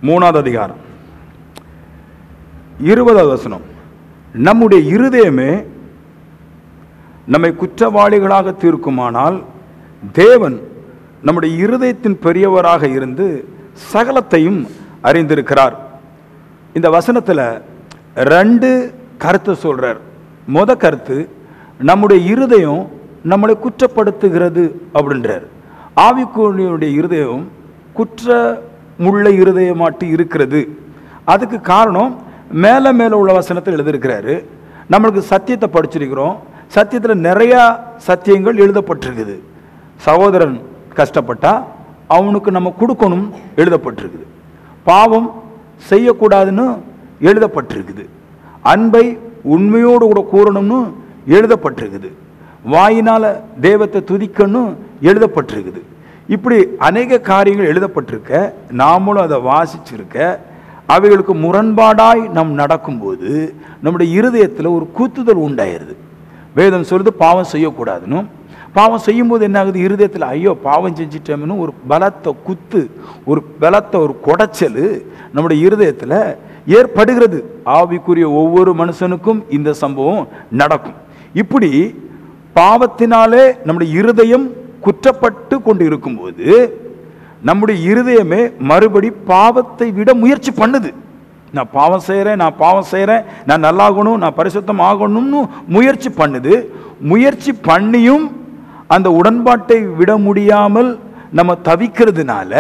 3வது அதிகாரம் 20வது வசனம். நம்முடைய இருதயமே நம்மை குற்றவாளிகளாக தீர்க்குமானால் தேவன் நம்முடைய இருதயத்தின் பெரியவராக இருந்து சகலத்தையும் அறிந்திருக்கிறார். இந்த வசனத்தில் 2 கருத்தை சொல்றார். முத கருத்து, நம்முடைய இருதயம் நம்மளை குற்றப்படுத்துகிறது அப்படின்றார். ஆவிக்குரிய இருதயம் குற்றமுள்ள இருதயமாட்டி இருக்கிறது. அதுக்கு காரணம் மேலே மேலே உள்ள வசனத்தில் எழுதியிருக்கிறாரு. நம்மளுக்கு சத்தியத்தை படிச்சிருக்கிறோம். சத்தியத்தில் நிறையா சத்தியங்கள் எழுதப்பட்டிருக்குது. சகோதரன் கஷ்டப்பட்டா அவனுக்கு நம்ம கொடுக்கணும் எழுதப்பட்டிருக்குது. பாவம் செய்யக்கூடாதுன்னு எழுதப்பட்டிருக்குது. அன்பை உண்மையோடு கூட கூறணும்னு எழுதப்பட்டிருக்குது. வாயினால் தெய்வத்தை துதிக்கணும் எழுதப்பட்டிருக்குது. இப்படி அநேக காரியங்கள் எழுதப்பட்டிருக்க, நாமளும் அதை வாசிச்சிருக்க, அவைகளுக்கு முரண்பாடாய் நாம் நடக்கும்போது நம்முடைய இருதயத்தில் ஒரு கூத்துதல் உண்டாயிருது. வேதம் சொல்லுது பாவம் செய்யக்கூடாதுன்னு. பாவம் செய்யும்போது என்ன ஆகுது? இருதயத்தில் ஐயோ பாவம் செஞ்சிட்டோம்னு ஒரு பலத்தை குத்து, ஒரு பலத்தை ஒரு குடைச்சல் நம்முடைய இருதயத்தில் ஏற்படுகிறது. ஆவிக்குரிய ஒவ்வொரு மனுஷனுக்கும் இந்த சம்பவம் நடக்கும். இப்படி பாவத்தினாலே நம்முடைய இருதயம் குற்றப்பட்டு கொண்டு இருக்கும்போது நம்முடைய இருதயமே மறுபடி பாவத்தை விட முயற்சி பண்ணுது. நான் பாவம் செய்கிறேன், நான் பாவம் செய்கிறேன், நான் நல்லாகணும், நான் பரிசுத்தம் ஆகணும்னு முயற்சி பண்ணுது. முயற்சி பண்ணியும் அந்த உடன்பாட்டை விட முடியாமல் நம்ம தவிக்கிறதுனால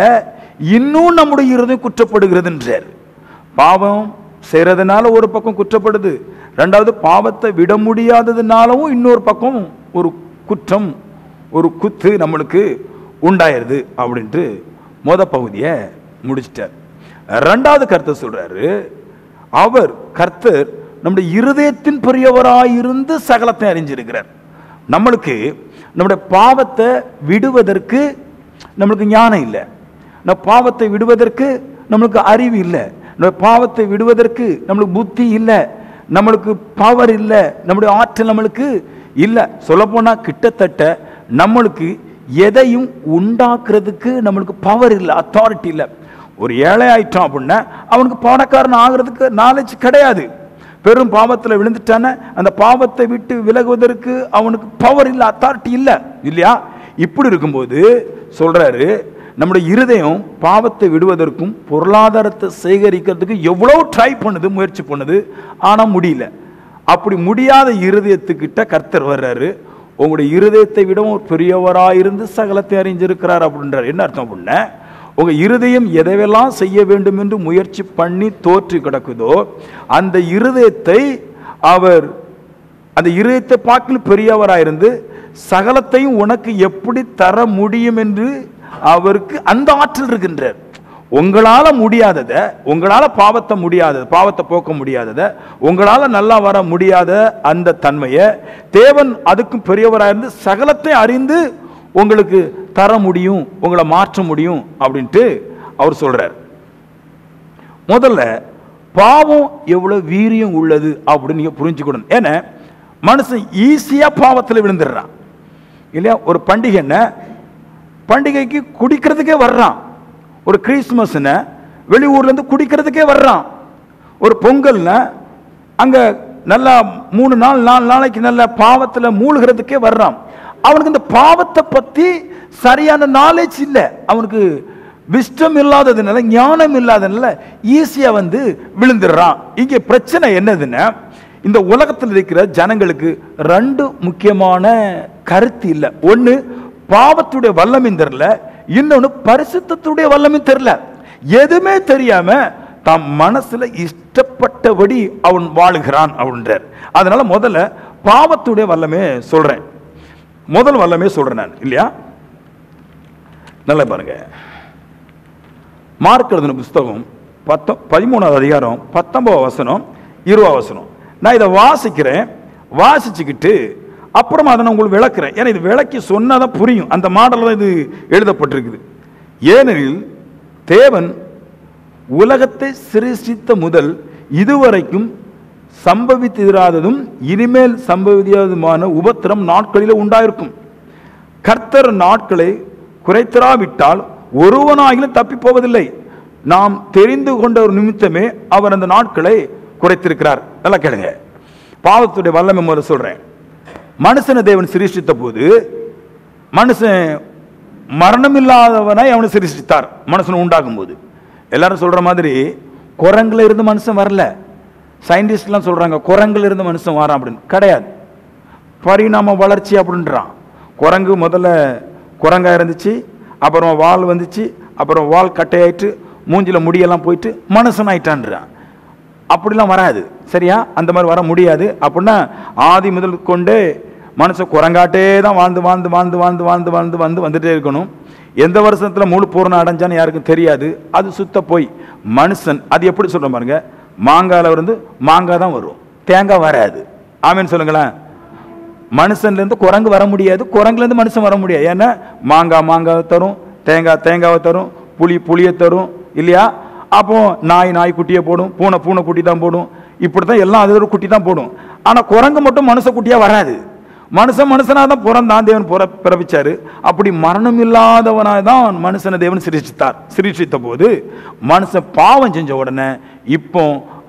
இன்னும் நம்முடைய இருதயம் குற்றப்படுகிறதுன்றார். பாவம் செய்கிறதுனால ஒரு பக்கம் குற்றப்படுது, 2வது பாவத்தை விட முடியாததுனாலவும் இன்னொரு பக்கம் ஒரு குற்றம், ஒரு குத்து நம்மளுக்கு உண்டாயிருது அப்படின்ட்டு மொத பகுதியை முடிச்சிட்டார். 2வது கருத்தை சொல்றாரு. அவர் கர்த்தர் நம்முடைய இருதயத்தின் பெரியவராயிருந்து சகலத்தை அறிஞ்சிருக்கிறார். நம்மளுக்கு நம்முடைய பாவத்தை விடுவதற்கு நம்மளுக்கு ஞானம் இல்லை, நம்ம பாவத்தை விடுவதற்கு நம்மளுக்கு அறிவு இல்லை, நம்ம பாவத்தை விடுவதற்கு நம்மளுக்கு புத்தி இல்லை, நம்மளுக்கு பவர் இல்லை, நம்முடைய ஆற்றல் நம்மளுக்கு இல்லை. சொல்லப்போனால் கிட்டத்தட்ட நம்மளுக்கு எதையும் உண்டாக்குறதுக்கு நம்மளுக்கு பவர் இல்லை, அத்தாரிட்டி இல்லை. ஒரு ஏழை ஆயிட்டான் அப்படின்னா அவனுக்கு பணக்காரன் ஆகிறதுக்கு நாலேஜ் கிடையாது. பெரும் பாவத்தில் விழுந்துட்டான அந்த பாவத்தை விட்டு விலகுவதற்கு அவனுக்கு பவர் இல்லை, அத்தாரிட்டி இல்லை, இல்லையா? இப்படி இருக்கும்போது சொல்றாரு, நம்முடைய இருதயம் பாவத்தை விடுவதற்கும் பொருளாதாரத்தை சேகரிக்கிறதுக்கு எவ்வளோ ட்ரை பண்ணுது, முயற்சி பண்ணுது, ஆனால் முடியல. அப்படி முடியாத இருதயத்துக்கிட்ட கர்த்தர் வர்றாரு. உங்களுடைய இருதயத்தை விடவும் பெரியவராயிருந்து சகலத்தை அறிஞ்சிருக்கிறார் அப்படின்றார். என்ன அர்த்தம் அப்படின்னா, உங்க இருதயம் எதையெல்லாம் செய்ய வேண்டும் என்று முயற்சி பண்ணி தோற்று கிடக்குதோ அந்த இருதயத்தை அவர், அந்த இருதயத்தை பார்க்கல பெரியவராயிருந்து சகலத்தையும் உனக்கு எப்படி தர முடியும் என்று அவருக்கு அந்த ஆற்றல் இருக்கின்றார். உங்களால முடியாதத, உங்களால பாவத்தை முடியாதது, பாவத்தை போக்க முடியாதத, உங்களால நல்லா வர முடியாத அந்த தன்மையை தேவன் அதுக்கும் பெரியவராயிருந்து சகலத்தை அறிந்து உங்களுக்கு தர முடியும், உங்களை மாற்ற முடியும் அப்படின்ட்டு அவர் சொல்றார். முதல்ல பாவம் எவ்வளவு வீரியம் உள்ளது அப்படின்னு நீங்க புரிஞ்சுக்கணும். ஏன்னா மனுஷன் ஈஸியா பாவத்தில் விழுந்துடுறான், இல்லையா? ஒரு பண்டிகைன்னா பண்டிகைக்கு குடிக்கிறதுக்கே வர்றான், ஒரு கிறிஸ்துமஸ்ன வெளியூர்ல இருந்து குடிக்கிறதுக்கே வர்றான், ஒரு பொங்கல்னா அங்க நல்லா 3 நாள் 4 நாளைக்கு நல்ல பாவத்தில் மூழ்கிறதுக்கே வர்றான். அவனுக்கு இந்த பாவத்தை பத்தி சரியான நாலேஜ் இல்லை, அவனுக்கு விஸ்டம் இல்லாததுனால, ஞானம் இல்லாததுனால ஈஸியா வந்து விழுந்துடுறான். இங்கே பிரச்சனை என்னதுன்னா, இந்த உலகத்தில் இருக்கிற ஜனங்களுக்கு 2 முக்கியமான கருத்து இல்லை. ஒன்று பாவத்துடைய வல்லமையும் தெரியல, இன்னொன்று பரிசுத்தத்துடைய வல்லமையும் தெரியல. எதுவுமே தெரியாம தம் மனசுல இஷ்டப்பட்டபடி அவன் வாழுகிறான் அப்படின்றார். அதனால முதல்ல பாவத்துடைய வல்லமே சொல்றேன், முதல் வல்லமே சொல்றேன் நான், இல்லையா? நல்லா பாருங்க, மார்க் எழுதின புஸ்தகம் 13வது அதிகாரம் 19வது வசனம் 20வது வசனம். நான் இதை வாசிக்கிறேன், வாசிச்சுக்கிட்டு அப்புறமா அதை நான் உங்களுக்கு விளக்குறேன். ஏன்னா இது விளக்கி சொன்னாதான் புரியும். அந்த மாடல் தான் இது எழுதப்பட்டிருக்குது. ஏனெனில் தேவன் உலகத்தை சிருஷ்டித்த முதல் இதுவரைக்கும் சம்பவித்திராததும் இனிமேல் சம்பவியாததுமான உபத்திரம் நாட்களில் உண்டாயிருக்கும். கர்த்தர் நாட்களை குறைத்தராவிட்டால் ஒருவனாகிலும் தப்பி போவதில்லை. நாம் தெரிந்து கொண்ட ஒரு நிமித்தமே அவர் அந்த நாட்களை குறைத்திருக்கிறார். நல்லா கேளுங்க, பாவத்துடைய வல்லமை முதல்ல சொல்றேன். மனுஷனை தேவன் சிருஷ்டித்த போது மனுஷன் மரணம் இல்லாதவனாய் அவனை சிருஷ்டித்தார். மனுஷனை உண்டாக்கும் போது எல்லாரும் சொல்ற மாதிரி குரங்குல இருந்து மனுஷன் வரல. சயின்டிஸ்ட்லாம் சொல்றாங்க குரங்குல இருந்து மனுஷன் வரான் அப்படின்னு. கிடையாது, பரிணாம வளர்ச்சி அப்படின்றான். குரங்கு முதல்ல குரங்கா இருந்துச்சு, அப்புறம் வால் வந்துச்சு, அப்புறம் வால் கட்டையாயிட்டு மூஞ்சில முடியெல்லாம் போயிட்டு மனுஷன் ஆயிட்டான்றான். அப்படிலாம் வராது, சரியா? அந்த மாதிரி வர முடியாது. அப்படின்னா ஆதி முதல் கொண்டே மனுஷன் குரங்காட்டே தான் வாழ்ந்து வாழ்ந்து வாழ்ந்து வாழ்ந்து வாழ்ந்து வாழ்ந்து வந்து வந்துட்டே இருக்கணும். எந்த வருஷத்துல முழு பூர்ணம் அடைஞ்சான்னு யாருக்கும் தெரியாது. அது சுத்த போய் மனுஷன் அது எப்படி சொல்ற பாருங்க, மாங்கால இருந்து மாங்காய் தான் வரும், தேங்காய் வராது. ஆமேன்னு சொல்லுங்களேன். மனுஷன்ல இருந்து குரங்கு வர முடியாது, குரங்குல இருந்து மனுஷன் வர முடியாது. ஏன்னா மாங்காய் மாங்காவை தரும், தேங்காய் தேங்காவை தரும், புளி புளியை தரும், இல்லையா? அப்போ நாய் குட்டியை போடும், பூனை குட்டி தான் போடும். இப்படித்தான் எல்லாம் அது ஒரு குட்டி தான் போடும். ஆனா குரங்கு மட்டும் மனுஷ குட்டியா வராது. மனுஷனா தான் பிறந்தான், தேவன் பிறப்பிச்சாரு. அப்படி மரணம் இல்லாதவனாய் தான் மனுஷனை தேவன் சிருஷ்டித்தார். சிருஷ்டித்த போது மனுஷன் பாவம் செஞ்ச உடனே இப்போ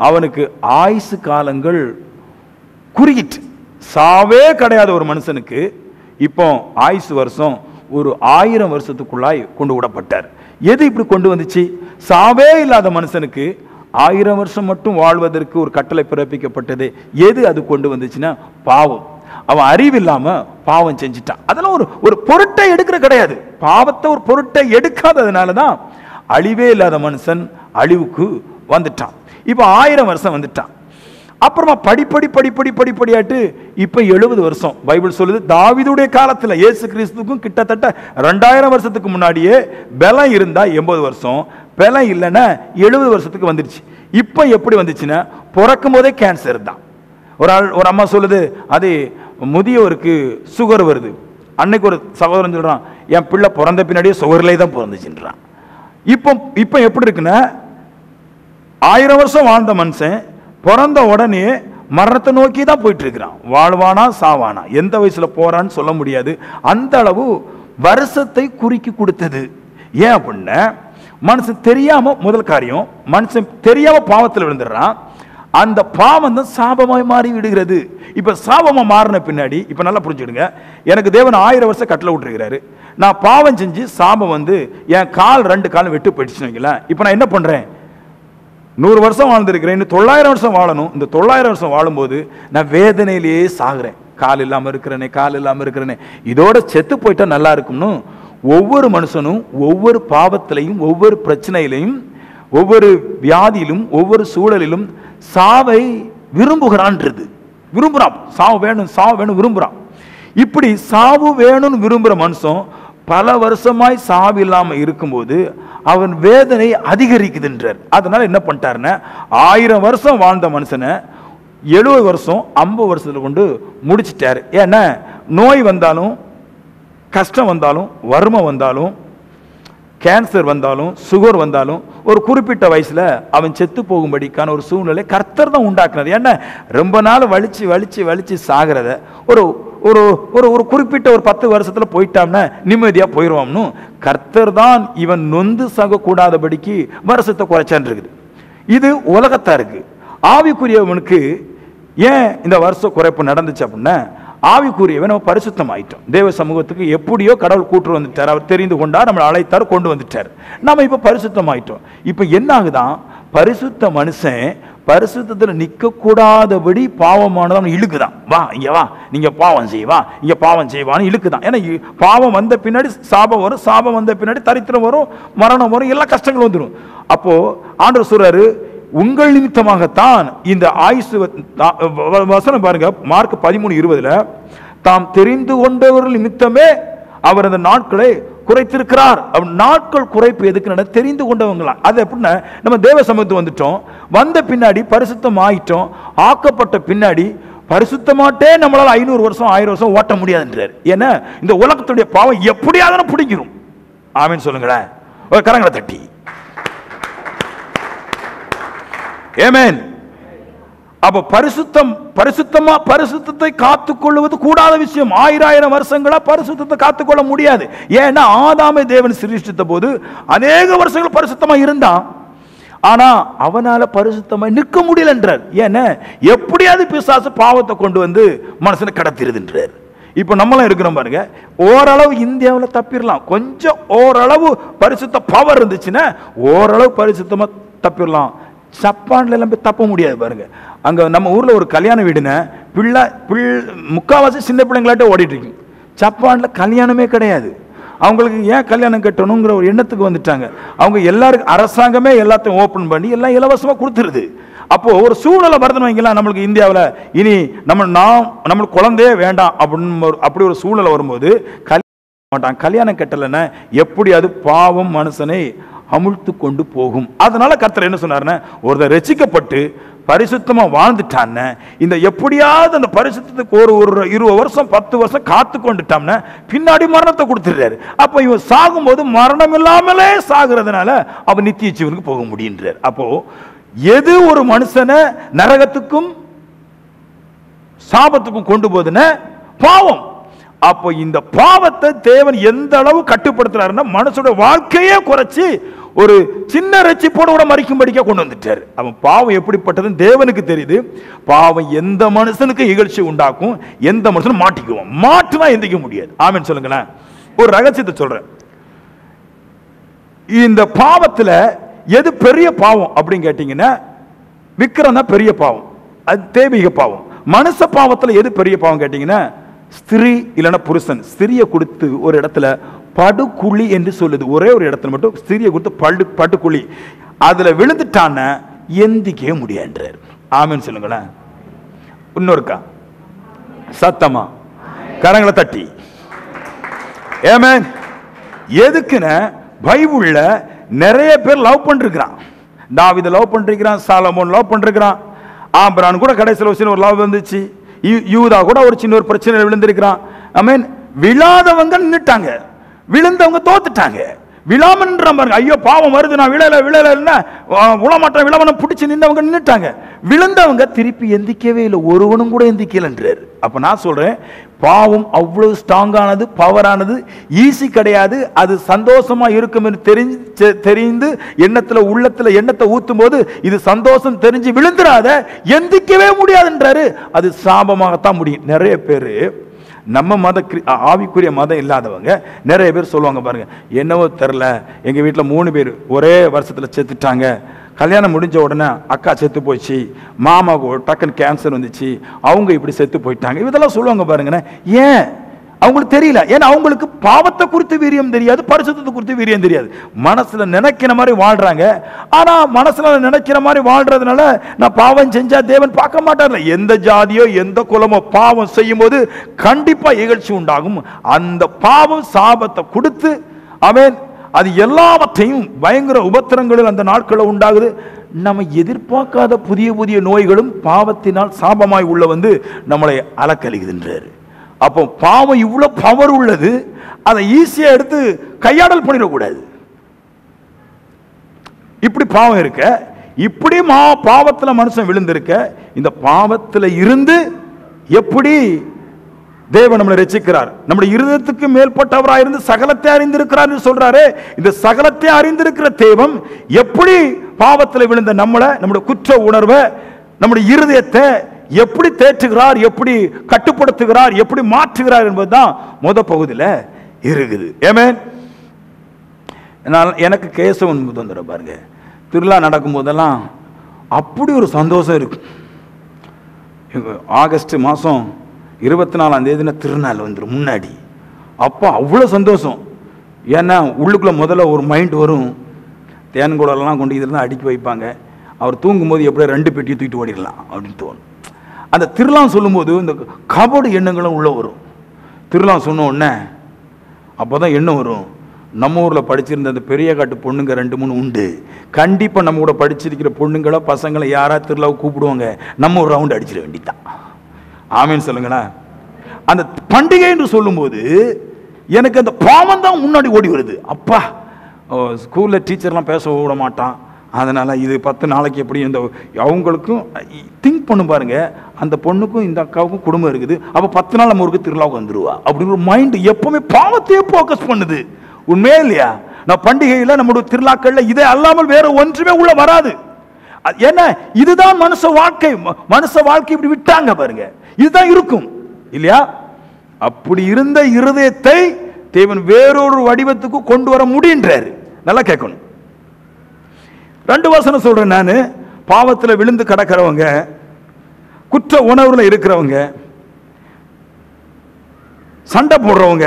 அவனுக்கு ஆயுசு காலங்கள் குறுகிட்டு, சாவே கிடையாது ஒரு மனுஷனுக்கு. இப்போ ஆயுசு வருஷம் ஒரு 1000 வருஷத்துக்குள்ளாய் கொண்டு விடப்பட்டார். எது இப்படி கொண்டு வந்துச்சு? சாவே இல்லாத மனுஷனுக்கு 1000 வருஷம் மட்டும் வாழ்வதற்கு ஒரு கட்டளை பிறப்பிக்கப்பட்டது. எது அது கொண்டு வந்துச்சுன்னா பாவம். அவன் அறிவில்லாம பாவம் செஞ்சிட்டான். அதெல்லாம் ஒரு பொருட்டை எடுக்கிற கிடையாது. பாவத்தை ஒரு பொருட்டை எடுக்காததுனாலதான் அழிவே இல்லாத மனுஷன் அழிவுக்கு வந்துட்டான். இப்ப 1000 வருஷம் வந்துட்டான். அப்புறமா படிப்படியாட்டு இப்ப 70 வருஷம். பைபிள் சொல்லுது தாவீதுடைய காலத்துல இயேசு கிறிஸ்துக்கும் கிட்டத்தட்ட 2000 வருஷத்துக்கு முன்னாடியே பலம் இருந்தா 80 வருஷம், பலம் இல்லைன்னா 70 வருஷத்துக்கு வந்துருச்சு. இப்ப எப்படி வந்துச்சுன்னா பிறக்கும் போதே கேன்சர் தான். ஒரு அம்மா சொல்லுது, அது முதியோருக்கு சுகர் வருது. அன்னைக்கு ஒரு சகோதரன் சொல்றான், என் பிள்ளை பிறந்த பின்னாடியே சுகர்லே தான் பிறந்துச்சுன்றான். இப்போ எப்படி இருக்குன்னா 1000 வருஷம் வாழ்ந்த மனுஷன் பிறந்த உடனே மரணத்தை நோக்கி தான் போயிட்டு இருக்கிறான். வாழ்வானா சாவானா, எந்த வயசுல போறான்னு சொல்ல முடியாது. அந்த அளவு வருஷத்தை குறுக்கி கொடுத்தது. ஏன் அப்படின்னா மனுஷன் தெரியாம, முதல் காரியம் மனுஷன் தெரியாம பாவத்தில் விழுந்துடுறான். அந்த பாவம் தான் சாபமாய் மாறி விடுகிறது. இப்ப சாபமா மாறின பின்னாடி இப்ப நல்லா புரிஞ்சுடுங்க, எனக்கு தேவன் 1000 வருஷம் கட்டளை விட்டுருக்கிறாரு. நான் பாவம் செஞ்சு சாபம் வந்து என் கால் 2 காலம் வெட்டு போயிடுச்சுன்னு வைங்களேன். இப்ப நான் என்ன பண்றேன்? 100 வருஷம் வாழ்ந்திருக்கிறேன், இன்னும் 900 வருஷம் வாழணும். இந்த 900 வருஷம் வாழும்போது நான் வேதனையிலேயே சாகுறேன். கால் இல்லாம இருக்கிறேனே. இதோட செத்து போயிட்டா நல்லா இருக்கும்னு ஒவ்வொரு மனுஷனும் ஒவ்வொரு பாவத்திலையும், ஒவ்வொரு பிரச்சனையிலையும், ஒவ்வொரு வியாதியிலும், ஒவ்வொரு சூழலிலும் சாவை விரும்புகிறான்றது. விரும்புறான், சாவு வேணும் விரும்புறான். இப்படி சாவு வேணும்னு விரும்புற மனுஷன் பல வருஷமாய் சாவு இல்லாம இருக்கும்போது அவன் வேதனை அதிகரிக்குதுன்றார். அதனால என்ன பண்ணிட்டாருன்னா 1000 வருஷம் வாழ்ந்த மனுஷனை 70 வருஷம் 50 வருஷத்துல கொண்டு முடிச்சிட்டாரு. ஏன்னா நோய் வந்தாலும், கஷ்டம் வந்தாலும், வறுமை வந்தாலும், கேன்சர் வந்தாலும், சுகர் வந்தாலும் ஒரு குறிப்பிட்ட வயசுல அவன் செத்து போகும்படிக்கான ஒரு சூழ்நிலை கர்த்தர் தான் உண்டாக்குனார். ஏன்னா ரொம்ப நாள் வலிச்சு சாகிறத ஒரு ஒரு ஒரு குறிப்பிட்ட ஒரு 10 வருஷத்துல போயிட்டான்னா நிம்மதியா போயிடுவான்னு கர்த்தர் தான் இவன் நொந்து சாக கூடாதபடிக்கு வருஷத்தை குறைச்சான் இருக்குது. இது உலகத்தாருக்கு. ஆவிக்குரியவனுக்கு ஏன் இந்த வருஷ குறைப்பு நடந்துச்சு அப்படின்னா, ஆவிக்குரியவன் நம்ம பரிசுத்தம் ஆயிட்டோம். தேவ சமூகத்துக்கு எப்படியோ கடவுள் கூட்டு வந்துட்டார், அவர் தெரிந்து கொண்டார், நம்மளை அழைத்தார், கொண்டு வந்துட்டார். நம்ம இப்ப பரிசுத்தம் ஆயிட்டோம். இப்ப என்ன ஆகுதான், பரிசுத்த மனுஷன் பரிசுத்தத்துல நிக்க கூடாதபடி பாவமானதான் இழுக்குதான். வா இங்க வா, நீங்க பாவம் செய்வா, இங்க பாவம் செய்வான்னு இழுக்குதான். ஏன்னா பாவம் வந்த பின்னாடி சாபம் வரும், சாபம் வந்த பின்னாடி தரித்திரம் வரும், மரணம் வரும், எல்லா கஷ்டங்களும் வந்துடும். அப்போ ஆண்டவர் சொல்றாரு, உங்கள் நிமித்தமாகத்தான் இந்த ஆயுசு வசனம் பாருங்க, மார்க் 13:20 தாம் தெரிந்து கொண்டவர்கள் நிமித்தமே அவர் அந்த நாட்களை குறைத்திருக்கிறார். நாட்கள் குறைப்பு எதுக்கு? தெரிந்து கொண்டவங்களா. அது எப்படின்னா, நம்ம தேவ சமூகத்துக்கு வந்துட்டோம், வந்த பின்னாடி பரிசுத்தம் ஆயிட்டோம், ஆக்கப்பட்ட பின்னாடி பரிசுத்தமாட்டே நம்மளால 500 வருஷம் 1000 வருஷம் ஓட்ட முடியாதுன்றார். ஏன்னா இந்த உலகத்துடைய பாவம் எப்படியாவது பிடிக்கிறோம். ஆமீன் சொல்லுங்களேன், ஒரு கரங்களை தட்டி. ஆமென். அப்ப பரிசுத்தத்தை காத்துக்கொள்வது கூடாத விஷயம். 1000 வருஷங்களா பரிசுத்தத்தை காத்துக்கொள்ள முடியாது. ஏன்னா ஆதாமை தேவன் சிருஷ்டித்த போது அநேக வருஷங்கள் பரிசுத்தமா இருந்தான். ஆனா அவனால பரிசுத்தமா நிற்க முடியலன்றார். ஏன்னா எப்படியாவது பிசாசு பாவத்தை கொண்டு வந்து மனசனை கடத்திருதுன்றார். இப்ப நம்மளாம் இருக்கிறோம் பாருங்க, ஓரளவு இந்தியாவில் தப்பிடலாம், கொஞ்சம் ஓரளவு பரிசுத்த பவர் இருந்துச்சுன்னா ஓரளவு பரிசுத்தமா தப்பிடலாம். ஜப்பான்ல எல்லாம் போய் தப்ப முடியாது பாருங்க. அங்க நம்ம ஊர்ல ஒரு கல்யாண வீடுன முக்காவாசி சின்ன பிள்ளைங்களாட்ட ஓடிட்டு இருக்கு. ஜப்பான்ல கல்யாணமே கிடையாது. அவங்களுக்கு ஏன் கல்யாணம் கட்டணுங்கிற ஒரு எண்ணத்துக்கு வந்துட்டாங்க. அவங்க எல்லாருக்கும் அரசாங்கமே எல்லாத்தையும் ஓப்பன் பண்ணி எல்லாம் இலவசமா கொடுத்துருது. அப்போ ஒரு சூழ்நிலை வருதுன்னு வைங்களேன், நம்மளுக்கு இந்தியாவில் இனி நம்மளுக்கு குழந்தையே வேண்டாம் அப்படின்னு அப்படி ஒரு சூழ்நிலை வரும்போது கல்யாணம் கட்டலைன்னா எப்படி அது பாவம் மனுஷனை அமுழ்த்து கொண்டு போகும். அதனால கர்த்தர் என்ன சொன்னாருன்னா, ஒருத்தர் ரட்சிக்கப்பட்டு பரிசுத்தமா வாழ்ந்துட்டான்னு இந்த எப்படியாவது அந்த பரிசுத்தத்துக்கு ஒரு 20 வருஷம் 10 வருஷம் காத்து கொண்டுட்டோம்னா பின்னாடி மரணத்தை கொடுத்துடுறாரு. அப்ப இவன் சாகும்போது மரணம் இல்லாமலே சாகுறதுனால அவன் நித்திய ஜீவனுக்கு போக முடியுன்றார். அப்போ எது ஒரு மனுஷனை நரகத்துக்கும் சாபத்துக்கும் கொண்டு போகுதுன்னா பாவம். அப்போ இந்த பாவத்தை தேவன் எந்த அளவு கட்டுப்படுத்துறாருன்னா மனுஷோட வாழ்க்கையே குறைச்சி ஒரு சின்ன ரட்சிப்போட கூட மறிக்கும்படிக்க கொண்டு வந்துட்டார். அவன் பாவம் எப்படிப்பட்டதுன்னு தேவனுக்கு தெரியுது. பாவம் எந்த மனுஷனுக்கு இகழ்ச்சி உண்டாக்கும், எந்த மனுஷனும் மாட்டிக்குவோம், மாட்டுனா எந்திக்க முடியாது. ஆமென் சொல்லுங்களேன். ஒரு ரகசியத்தை சொல்றேன். இந்த பாவத்துல எது பெரிய பாவம் அப்படின்னு கேட்டீங்கன்னா விக்கிரம் தான் பெரிய பாவம், அது தெய்வீக பாவம். மனுஷ பாவத்துல எது பெரிய பாவம் கேட்டீங்கன்னா ஸ்திரீ இல்லைன்னா புருஷன் ஸ்திரியை கொடுத்து ஒரு இடத்துல படுகுழி என்று சொல்லுது. ஒரே ஒரு இடத்துல மட்டும் ஸ்திரியை கொடுத்து படுகுழி, அதுல விழுந்துட்டான எந்திக்கவே முடியாதுன்றார். ஆமென் சொல்லுங்களேன். இன்னொருக்கா சத்தமா கரங்களை தட்டி ஆமென். எதுக்குன்னு பைபிள்ல நிறைய பேர் லவ் பண்ணிருக்கிறான். தாவீதை லவ் பண்ணிருக்கிறான், சாலமோன் லவ் பண்ணிருக்கிறான், ஆபிரகாம் கூட கடைசியில் ஒரு லவ் வந்துச்சு, யூதா கூட ஒரு சின்ன ஒரு பிரச்சனை விழுந்திருக்கிறான். ஆமென். விழாதவங்க நின்னுட்டாங்க, விழுந்தவங்க தோத்துட்டாங்க. விழாமன்ற பாருங்க, ஐயோ பாவம் வருது நான் விழல உளமாட்டம் விழவனை பிடிச்சி நின்றவங்க நின்னுட்டாங்க. விழுந்தவங்க திருப்பி எந்திக்கவே இல்லை, ஒருவனும் கூட எந்திக்கலன்றார். அப்ப நான் சொல்றேன், பாவம் அவ்வளவு ஸ்ட்ராங்கானது, பவரானது, ஈஸி கிடையாது. அது சந்தோஷமா இருக்கும் என்று தெரிந்து எண்ணத்துல உள்ளத்துல எண்ணத்தை ஊத்தும் போது இது சந்தோஷம் தெரிஞ்சு விழுந்துடாத, எந்திக்கவே முடியாதுன்றாரு. அது சாபமாகத்தான் முடியும். நிறைய பேரு நம்ம ஆவிக்குரிய மதம் இல்லாதவங்க நிறைய பேர் சொல்லுவாங்க பாருங்க, என்னவோ தெரில எங்க வீட்டில் 3 பேர் ஒரே வருஷத்துல செத்துட்டாங்க, கல்யாணம் முடிஞ்ச உடனே அக்கா செத்து போச்சு, மாமாவுக்கு டக்குன்னு கேன்சர் வந்துச்சு, அவங்க இப்படி செத்து போயிட்டாங்க, இதெல்லாம் சொல்லுவாங்க பாருங்க. ஏன் அவங்களுக்கு தெரியல? ஏன்னா அவங்களுக்கு பாவத்தை குறித்து வீரியம் தெரியாது, பரிசுத்தத்தை குறித்து வீரியம் தெரியாது. மனசுல நினைக்கிற மாதிரி வாழ்றாங்க. ஆனா மனசுல நினைக்கிற மாதிரி வாழ்றதுனால நான் பாவம் செஞ்சா தேவன் பார்க்க மாட்டார்ல. எந்த ஜாதியோ எந்த குலமோ பாவம் செய்யும் போது கண்டிப்பா இகழ்ச்சி உண்டாகும். அந்த பாவம் சாபத்தை கொடுத்து அவன் அது எல்லாவற்றையும் பயங்கர உபத்திரங்களில் அந்த நாட்களில் உண்டாகுது. நம்ம எதிர்பார்க்காத புதிய புதிய நோய்களும் பாவத்தினால் சாபமாய் உள்ள வந்து நம்மளை அலக்கழிக்குதுன்றாரு. அப்போ பாவம் இவ்வளவு பவர் உள்ளது, அதை ஈஸியா எடுத்து கையாடல் பண்ணிடக்கூடாது. இப்படி பாவம் இருக்க, இப்படி பாவத்துல மனுஷன் விழுந்திருக்க, இந்த பாவத்துல இருந்து எப்படி தேவன் நம்மளை ரட்சிக்கிறார், நம்முடைய இருதயத்துக்கு மேற்பட்டவராக இருந்து சகலத்தை அறிந்திருக்கிறார் சொல்றாரு. இந்த சகலத்தை அறிந்திருக்கிற தேவன் எப்படி பாவத்தில் விழுந்த நம்மளை, நம்முடைய குற்ற உணர்வை, நம்முடைய இருதயத்தை எப்படி தேற்றுகிறார், எப்படி கட்டுப்படுத்துகிறார், எப்படி மாற்றுகிறார் என்பதுதான் முத பகுதியில் இருக்குது. ஆமென். எனக்கு கேசவன் வந்துடும் பாருங்க, திருவிழா நடக்கும் போதெல்லாம் அப்படி ஒரு சந்தோஷம் இருக்கு. ஆகஸ்ட் மாதம் 24ஆம் தேதி திருநாள் வந்துடும் முன்னாடி, அப்போ அவ்வளோ சந்தோஷம். ஏன்னா உள்ளுக்குள்ள முதல்ல ஒரு மைண்ட் வரும், தேன்குடலாம் கொண்டு இதில் தான் அடுக்கி வைப்பாங்க, அவர் தூங்கும்போது எப்படியோ 2 பெட்டியை தூக்கிட்டு ஓடிடலாம் அப்படின்னு தோணும். அந்த திருலாம் சொல்லும்போது இந்த கபடு எண்ணங்களும் உள்ள வரும். திருலாம் சொன்ன உடனே அப்போதான் எண்ணம் வரும், நம்ம ஊரில் படிச்சிருந்த அந்த பெரிய காட்டு பொண்ணுங்க 2-3 உண்டு, கண்டிப்பாக நம்ம கூட படிச்சிருக்கிற பொண்ணுங்களோ பசங்களை யாராவது திருவிழாவை கூப்பிடுவாங்க, நம்ம ஒரு ரவுண்டு அடிச்சிட வேண்டித்தான். ஆமேன்னு சொல்லுங்களேன். அந்த பண்டிகை என்று சொல்லும்போது எனக்கு அந்த பாவம் தான் முன்னாடி ஓடி வருது. அப்பா ஸ்கூலில் டீச்சர்லாம் பேச விட மாட்டான், அதனால் இது 10 நாளைக்கு எப்படி இந்த அவங்களுக்கும் திங்க் பண்ணு பாருங்க, அந்த பொண்ணுக்கும் இந்த அக்காவுக்கும் குடும்பம் இருக்குது, அப்போ 10 நாள் நம்ம ஊருக்கு திருவிழாவுக்கு வந்துடுவா அப்படின்னு ஒரு மைண்டு எப்பவுமே பாவத்தையே ஃபோக்கஸ் பண்ணுது. உண்மையே இல்லையா? நம்ம பண்டிகையில் நம்முடைய திருவிழாக்கள்ல இதே அல்லாமல் வேற ஒன்றுமே உள்ள வராது. என்ன, இதுதான் மனுஷ வாழ்க்கை. மனுஷ வாழ்க்கை இப்படி விட்டாங்க பாருங்க, இதுதான் இருக்கும் இல்லையா? அப்படி இருந்த இருதயத்தை தேவன் வேறொரு வடிவத்துக்கு கொண்டு வர முடின்றாரு. நல்லா கேட்கணும். 2 வசனம் சொல்றேன் நான். பாவத்தில் விழுந்து கிடக்கிறவங்க, குற்ற உணர்வுல இருக்கிறவங்க, சண்டை போடுறவங்க,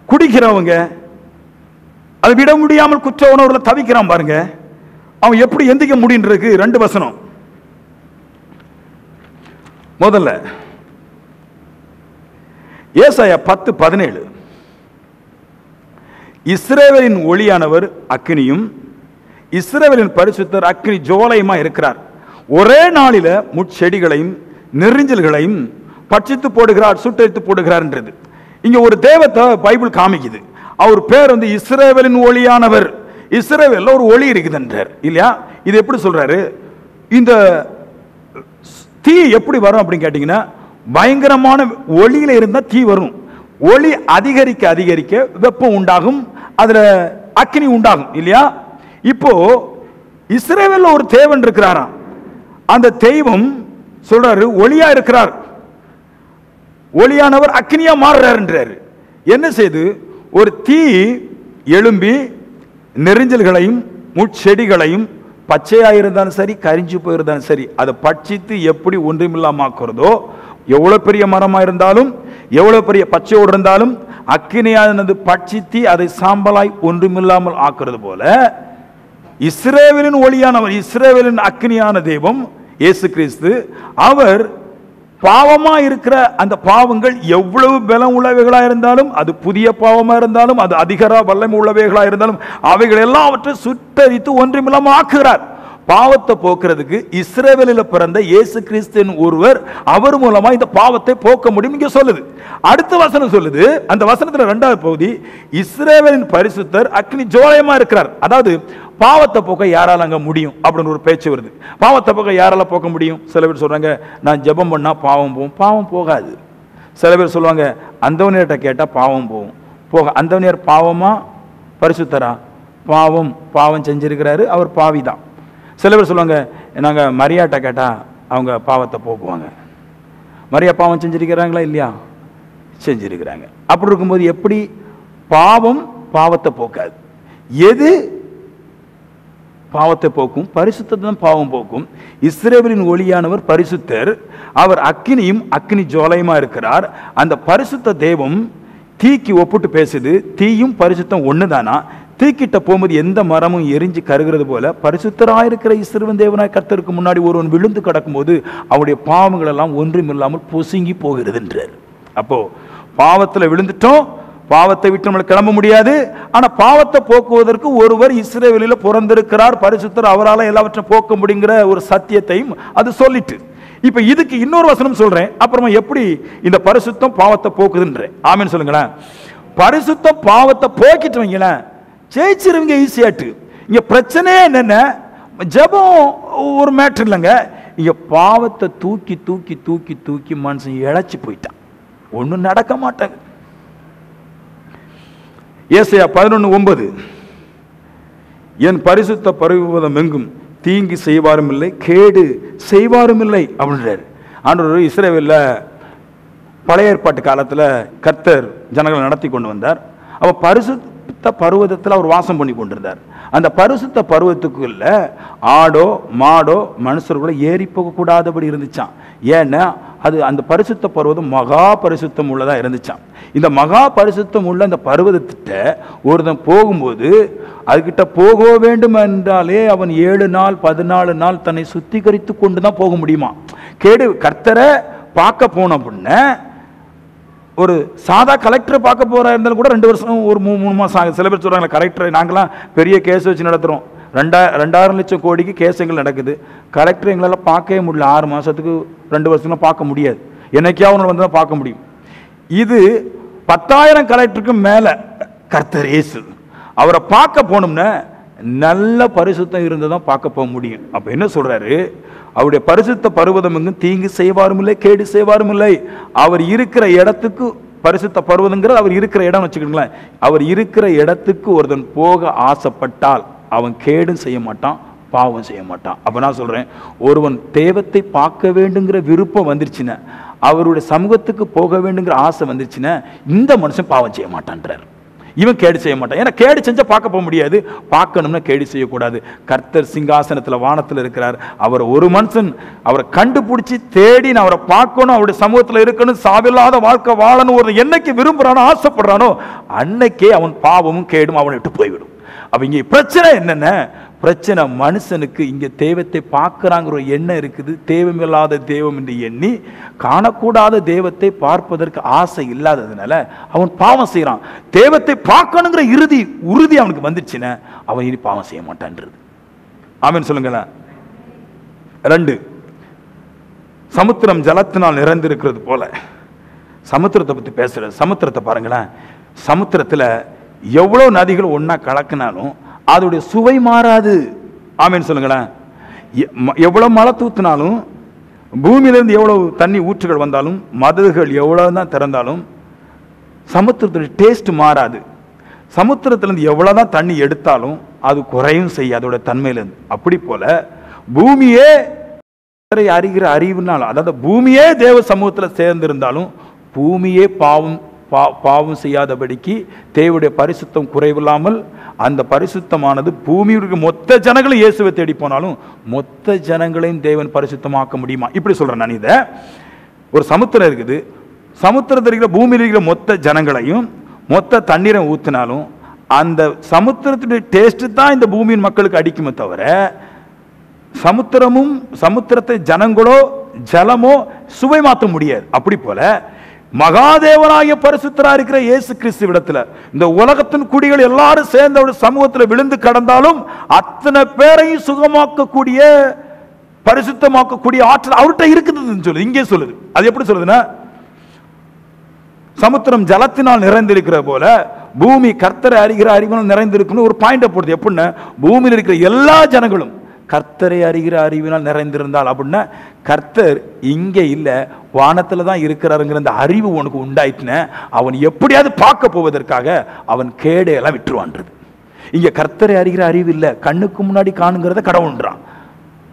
குடிக்கிறவங்க, அதை விட முடியாமல் குற்ற உணர்வுல தவிக்கிறான் பாருங்க, அவன் எப்படி எந்திக்க முடியிருக்கு? 2 வசனம். முதல்ல ஏசாயா 10:17, இஸ்ரவேலின் ஒளியானவர் அக்கினியும் இஸ்ரவேலின் பரிசுத்தர் அக்கினி ஜோலையுமா இருக்கிறார். ஒரே நாளில முட்செடிகளையும் நெறிஞ்சல்களையும் பட்சித்து போடுகிறார், சுட்டரித்து போடுகிறார்ன்றது. இங்க ஒரு தேவத்தை பைபிள் காமிக்குது. அவர் பேர் இஸ்ரவேலின் ஒளியானவர். இஸ்ரவேல்ல ஒரு ஒளி இருக்குதுன்றார் இல்லையா? இது எப்படி சொல்றாரு? இந்த தீ எப்படி வரும் அப்படின்னு கேட்டீங்கன்னா, பயங்கரமான ஒளியில இருந்தா தீ வரும். ஒளி அதிகரிக்க அதிகரிக்க வெப்பம் உண்டாகும், அதுல அக்கினி உண்டாகும் இல்லையா? இப்போ இஸ்ரவேல்ல ஒரு தேவன் இருக்கிறாராம். அந்த தெய்வம் சொல்றாரு ஒளியா இருக்கிறார், ஒளியானவர் அக்கினியா மாறுறாருன்றாரு. என்ன செய்து? ஒரு தீ எழும்பி நெறிஞ்சல்களையும் முட்செடிகளையும் பச்சையாயிருந்தாலும் சரி கரிஞ்சு போயிருந்தாலும் சரி அதை பட்சித்து எப்படி ஒன்றுமில்லாமக்கிறதோ, எவ்வளவு பெரிய மரமா இருந்தாலும் எவ்வளவு பெரிய பச்சையோடு இருந்தாலும் அக்கினியானது பட்சித்து அதை சாம்பலாய் ஒன்றுமில்லாமல் ஆக்குறது போல இஸ்ரவேலின் ஒளியானவர், இஸ்ரவேலின் அக்கினியான தெய்வம் இயேசு கிறிஸ்து, அவர் பாவமா இருக்கிற அந்த பாவங்கள் எவ்வளவு பலம் உள்ளவைகளா இருந்தாலும், அது புதிய பாவமா இருந்தாலும், அது அதிகார வல்லமை உள்ளவைகளா இருந்தாலும், அவைகள் எல்லாவற்றை சுட்டரித்து ஒன்றுமில்லாமல் ஆக்குகிறார். பாவத்தை போக்குறதுக்கு இஸ்ரவேலில் பிறந்த இயேசு கிறிஸ்துவின் ஒருவர், அவர் மூலமா இந்த பாவத்தை போக்க முடியும் இங்க சொல்லுது. அடுத்த வசனம் சொல்லுது, அந்த வசனத்துல 2வது பகுதி, இஸ்ரவேலின் பரிசுத்தர் அக்னி ஜோலயமா இருக்கிறார். அதாவது பாவத்தை போக்க யாரால அங்க முடியும் அப்படின்னு ஒரு பேச்சு வருது. பாவத்தை போக்க யாரால போக்க முடியும்? சில பேர் சொல்றாங்க, நான் ஜெபம் பண்ணா பாவம் போகும். பாவம் போகாது. சில பேர் சொல்லுவாங்க, அந்தவனியர்கிட்ட கேட்டா பாவம் போகும். அந்தவனியர் பாவமா பரிசுத்தரா? பாவம் செஞ்சிருக்கிறாரு, அவர் பாவிதான். சில பேர் சொல்லுவாங்க, நாங்கள் மரியாட்ட கேட்டால் அவங்க பாவத்தை போக்குவாங்க. மரியா பாவம் செஞ்சிருக்கிறாங்களா இல்லையா? செஞ்சிருக்கிறாங்க. அப்படி இருக்கும்போது எப்படி பாவத்தை போக்காது? எது பாவத்தை போக்கும்? பரிசுத்தம் பாவம் போக்கும். இஸ்ரவேலின் ஒளியானவர் பரிசுத்தர், அவர் அக்கினியும் அக்கினி ஜோலையுமா இருக்கிறார். அந்த பரிசுத்த தெய்வம் தீக்கு ஒப்பிட்டு பேசுது. தீயும் பரிசுத்தம் ஒண்ணுதானா? தீக்கிட்ட போகும்போது எந்த மரமும் எரிஞ்சு கருகிறது போல பரிசுத்தராயிருக்கிற இஸ்ரவேல் தேவனாய் கர்த்தருக்கு முன்னாடி ஒருவன் விழுந்து கிடக்கும்போது அவருடைய பாவங்கள் எல்லாம் ஒன்றுமில்லாமல் பொசுங்கி போகிறதுன்றார். அப்போ பாவத்தில் விழுந்துட்டோம், பாவத்தை விட்டு நம்மளுக்கு கிளம்ப முடியாது. ஆனா பாவத்தை போக்குவதற்கு ஒருவர் இஸ்ரவேலில் பிறந்திருக்கிறார், பரிசுத்தர், அவரால் எல்லாவற்றையும் போக்க முடியுங்கிற ஒரு சத்தியத்தையும் அது சொல்லிட்டு, இப்ப இதுக்கு இன்னொரு வசனம் சொல்றேன். அப்புறமா எப்படி இந்த பரிசுத்தம் பாவத்தை போக்குதுன்றேன். ஆமென் சொல்லுங்களேன். பரிசுத்தம் பாவத்தை போக்கிட்டு வைங்களேன், ஜெயிச்சிருவீங்க ஈஸியாட்டு. இங்க பிரச்சனையே என்னென்ன, ஜெபம் ஒரு மேட்டர் இல்லைங்க. இங்க பாவத்தை தூக்கி தூக்கி தூக்கி தூக்கி மனுஷன் இழைச்சி போயிட்டான், ஒன்றும் நடக்க மாட்டாங்க. ஏசாயா 11:9, என் பரிசுத்த பரிபூதம் எங்கும் தீங்கு செய்வாரும் இல்லை கேடு செய்வாரும் இல்லை அப்படின்றார் ஆண்டவர். இஸ்ரவேல்ல பழைய ஏற்பாட்டு காலத்தில் கர்த்தர் ஜனங்களை நடத்தி கொண்டு வந்தார். அப்ப பரிசுத்த பருவதத்தில் அவர் வாசம் பண்ணி கொண்டிருந்தார். அந்த பரிசுத்த பருவத்துக்குள்ள ஆடோ மாடோ மனுஷர்களை ஏறி போக கூடாதபடி இருந்துச்சான். ஏன்னா அது அந்த பரிசுத்த பருவதம் மகா பரிசுத்தம் உள்ளதா இருந்துச்சான். இந்த மகா பரிசுத்தம் உள்ள அந்த பருவதத்திட்ட ஒருத்தன் போகும்போது அதுகிட்ட போக வேண்டும் என்றாலே அவன் 7 நாள் 14 நாள் தன்னை சுத்திகரித்து கொண்டு தான் போக முடியுமா. கேடு கர்த்தரை பார்க்க போன அப்படின்னா, ஒரு சாதா கலெக்டரை பார்க்க போறா இருந்தாலும் கூட 2 வருஷம் ஒரு 3 மாசம் ஆகும். சில பேர் சொல்றாங்க, கலெக்டரை நாங்களாம் பெரிய கேஸ் வச்சு நடத்துறோம், 2,000 லட்சம் கோடிக்கு கேஸுங்கள் நடக்குது, கலெக்டர் எங்களால் பார்க்கவே முடியல, 6 மாசத்துக்கு 2 வருஷம் பார்க்க முடியாது, என்னைக்காவது வந்து தான் பார்க்க முடியும். இது 10,000 கலெக்டருக்கு மேல கர்த்தர் இயேசு, அவரை பார்க்க போனோம்னா நல்ல பரிசுத்தம் இருந்ததான் பார்க்க போக முடியும். அப்ப என்ன சொல்றாரு, அவருடைய பரிசுத்த பருவதம் எங்கும் தீங்கு செய்வாரும் இல்லை கேடு செய்வாரும் இல்லை, அவர் இருக்கிற இடத்துக்கு பரிசுத்த பர்வதங்கிறது அவர் இருக்கிற இடம் வச்சுக்கோங்களேன். அவர் இருக்கிற இடத்துக்கு ஒருத்தன் போக ஆசைப்பட்டால் அவன் கேடும் செய்ய மாட்டான், பாவம் செய்ய மாட்டான். அப்ப நான் சொல்றேன், ஒருவன் தெய்வத்தை பார்க்க வேண்டுங்கிற விருப்பம் வந்துருச்சுன்னா, அவருடைய சமூகத்துக்கு போக வேண்டுங்கிற ஆசை வந்துருச்சுன்னா, இந்த மனுஷன் பாவம் செய்ய மாட்டான்றார். இவன் கேடு செய்ய மாட்டான். ஏன்னா கேடு செஞ்சா பார்க்க போக முடியாது, பார்க்கணும்னா கேடு செய்யக்கூடாது. கர்த்தர் சிங்காசனத்தில் வானத்தில் இருக்கிறார். அவர் ஒரு மனுஷன் அவரை கண்டுபிடிச்சி தேடி நான் அவரை பார்க்கணும், அவருடைய சமூகத்தில் இருக்கணும், சாவில்லாத வாழ்க்கை வாழணும் ஒரு என்னைக்கு விரும்புறானோ ஆசைப்படுறானோ அன்னைக்கே அவன் பாவமும் கேடும் அவனை விட்டு போய்விடும். அப்ப இங்க பிரச்சனை என்னென்ன? பிரச்சனை மனுஷனுக்கு இங்க தெய்வத்தை பார்க்கிறாங்கிற ஒரு எண்ணம் இருக்குது. தெய்வமில்லாத தெய்வம் என்று எண்ணி காணக்கூடாத தெய்வத்தை பார்ப்பதற்கு ஆசை இல்லாததுனால அவன் பாவம் செய்யறான். தெய்வத்தை பார்க்கணுங்கிற உறுதி அவனுக்கு வந்துச்சுன்னா அவன் இனி பாவம் செய்ய மாட்டான்றது. ஆமென் சொல்லுங்களேன். 2, சமுத்திரம் ஜலத்தினால் நிறைந்திருக்கிறது போல. சமுத்திரத்தை பத்தி பேசுற சமுத்திரத்தை பாருங்களேன். சமுத்திரத்துல எவ்வளவு நதிகள் ஒன்னா கலக்கினாலும் அதோடைய சுவை மாறாது. ஆமென் சொல்லுங்களேன். எவ்வளவு மழை தூத்தினாலும், பூமியிலிருந்து எவ்வளவு தண்ணி ஊற்றுகள் வந்தாலும், மதகுகள் எவ்வளவு தான் திறந்தாலும் சமுத்திரத்துடைய டேஸ்ட் மாறாது. சமுத்திரத்திலிருந்து எவ்வளவுதான் தண்ணி எடுத்தாலும் அது குறையும் செய்ய அதோட தன்மையிலிருந்து. அப்படி போல பூமியே அறிகிற அறிவுனால, அதாவது பூமியே தேவ சமூகத்தில் சேர்ந்திருந்தாலும் பூமியே பாவம் செய்யாதபடிக்கு தேவனுடைய பரிசுத்தம் குறைவில்லாமல் அந்த பரிசுத்தமானது பூமியுடைய மொத்த ஜனங்களும் இயேசுவை தேடி போனாலும் மொத்த ஜனங்களையும் தேவன் பரிசுத்தமாக்க முடியுமா? இப்படி சொல்றேன் நான். இதை ஒரு சமுத்திரம் இருக்குது, சமுத்திரத்தில் இருக்கிற பூமியில் இருக்கிற மொத்த ஜனங்களையும் மொத்த தண்ணீரை ஊத்தினாலும் அந்த சமுத்திரத்துடைய டேஸ்ட் தான் இந்த பூமியின் மக்களுக்கு அடிக்குமே தவிர சமுத்திரத்தை ஜனங்களோ ஜலமோ சுவை மாற்ற முடியாது. அப்படி போல மகாதேவனாகிய பரிசுத்தரா இருக்கிற இயேசு கிறிஸ்து இடத்துல இந்த உலகத்தின் குடிகள் எல்லாரும் சேர்ந்த ஒரு சமூகத்தில் விழுந்து கடந்தாலும் அத்தனை பேரையும் சுகமாக்கக்கூடிய பரிசுத்தமாக்கக்கூடிய ஆற்றல் அவர்கிட்ட இருக்குதுன்னு சொல்லுது. இங்கே சொல்லுது. அது எப்படி சொல்லுதுன்னா, சமுத்திரம் ஜலத்தினால் நிறைந்திருக்கிற போல பூமி கர்த்தரை அறிகிற அறிவினால் நிறைந்திருக்குன்னு ஒரு பாயிண்ட் போடுது. எப்படின்னா, பூமியில் இருக்கிற எல்லா ஜனங்களும் கர்த்தரை அறிகிற அறிவினால் நிறைந்திருந்தால் அப்படின்னா கர்த்தர் இங்கே இல்லை வானத்தில் தான் இருக்கிறாருங்கிற அந்த அறிவு உனக்கு உண்டாயிட்டுன அவன் எப்படியாவது பார்க்க போவதற்காக அவன் கேடையெல்லாம் விட்டுருவான்றது. இங்கே கர்த்தரை அறிகிற அறிவு இல்லை, கண்ணுக்கு முன்னாடி காணுங்கிறத கடவுள்ன்றான்,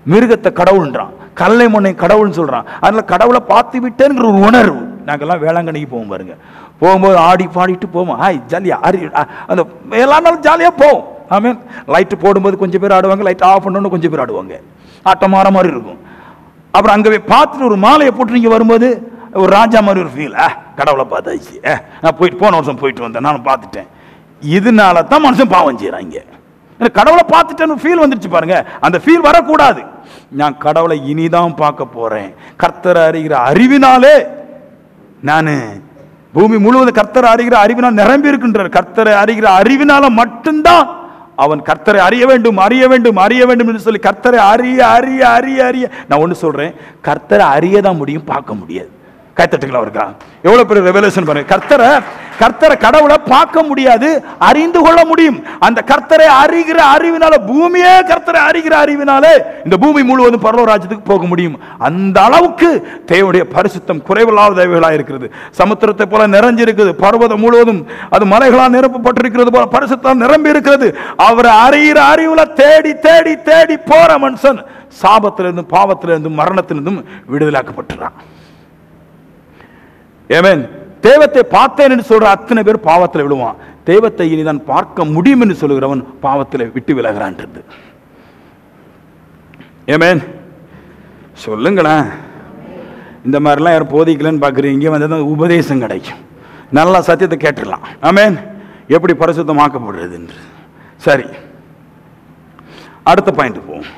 மிருகத்தை கடவுள்ன்றான், கல்லை மண்ணை கடவுள்னு சொல்றான். அதனால கடவுளை பார்த்து விட்டேங்கிற ஒரு உணர்வு. நாங்கெல்லாம் வேளாங்கண்ணிக்கு போவோம் பாருங்க, போகும்போது ஆடி பாடிட்டு போவோம், ஜாலியா அந்த எல்லா நாளும் ஜாலியாக போவோம். ஆமென். லைட்டு போடும்போது கொஞ்சம் பேர் ஆடுவாங்க, லைட் ஆஃப் பண்ணணும் கொஞ்சம் பேர் ஆடுவாங்க, ஆட்டம் மாற மாதிரி இருக்கும். அப்புறம் அங்கே போய் பார்த்துட்டு ஒரு மாலையை போட்டு நீங்கள் வரும்போது ஒரு ராஜா மாதிரி ஒரு ஃபீல், கடவுளை பார்த்தாச்சு, நான் போன வருஷம் போயிட்டு வந்தேன், நானும் பார்த்துட்டேன். இதனால தான் மனுஷன் பாவம் செய்கிறாங்க. கடவுளை பார்த்துட்டேன்னு ஃபீல் வந்துருச்சு பாருங்க. அந்த ஃபீல் வரக்கூடாது. நான் கடவுளை இனிதான் பார்க்க போறேன், கர்த்தரை அறிகிற அறிவினாலே நான் பூமி முழுவதும் கர்த்தரை அறிகிற அறிவினால் நிரம்பி இருக்கின்றார். கர்த்தரை அறிகிற அறிவினால மட்டும்தான் அவன் கர்த்தரை அறிய வேண்டும் அறிய வேண்டும் அறிய வேண்டும் என்று சொல்லி கர்த்தரை அறிய அறிய அறிய அறிய. நான் ஒன்று சொல்றேன், கர்த்தரை அறியதான் முடியும், பார்க்க முடியாது. கைத்தட்டுங்களா இருக்கா? எவ்வளவு பெரிய ரெவலேஷன் பாருங்க. கர்த்தரை கடவுளை பார்க்க முடியாது, அறிந்து கொள்ள முடியும். அந்த கர்த்தரை அறிகிற அறிவினால, பூமியே கர்த்தரை அறிகிற அறிவினாலே இந்த பூமி முழுவதும் பரலோக ராஜ்யத்துக்கு போக முடியும். அந்த அளவுக்கு தேவனுடைய பரிசுத்தம் குறைவில்லாத தேவைகளாக இருக்கிறது. சமுத்திரத்தை போல நிறைஞ்சிருக்குது, பர்வதம் முழுவதும் அது மலைகளால் நிரப்பப்பட்டிருக்கிறது போல பரிசுத்தம் நிரம்பி இருக்கிறது. அவரை அறிகிற அறிவுல தேடி தேடி தேடி போற மனுஷன் சாபத்திலிருந்தும் பாவத்திலிருந்தும் மரணத்திலிருந்தும் விடுதலாக்கப்பட்டுறான். ஆமென். தெய்வத்தை பார்த்தேன் என்று சொல்ற அத்தனை பேர் பாவத்தில் விழுவான். தெய்வத்தை இனிதான் பார்க்க முடியும் என்று சொல்லுகிறவன் பாவத்தில் விட்டு விலகிறான். ஆமென். சொல்லுங்களேன். இந்த மாதிரிலாம் யாரும் போதிக்கலன்னு பார்க்குறீங்க, இங்கே வந்து உபதேசம் கிடைக்கும், நல்லா சத்தியத்தை கேட்டுடலாம். ஆமென். எப்படி பரிசுத்தமாக்கப்படுறது என்று. சரி, அடுத்த பாயிண்ட் போவோம்.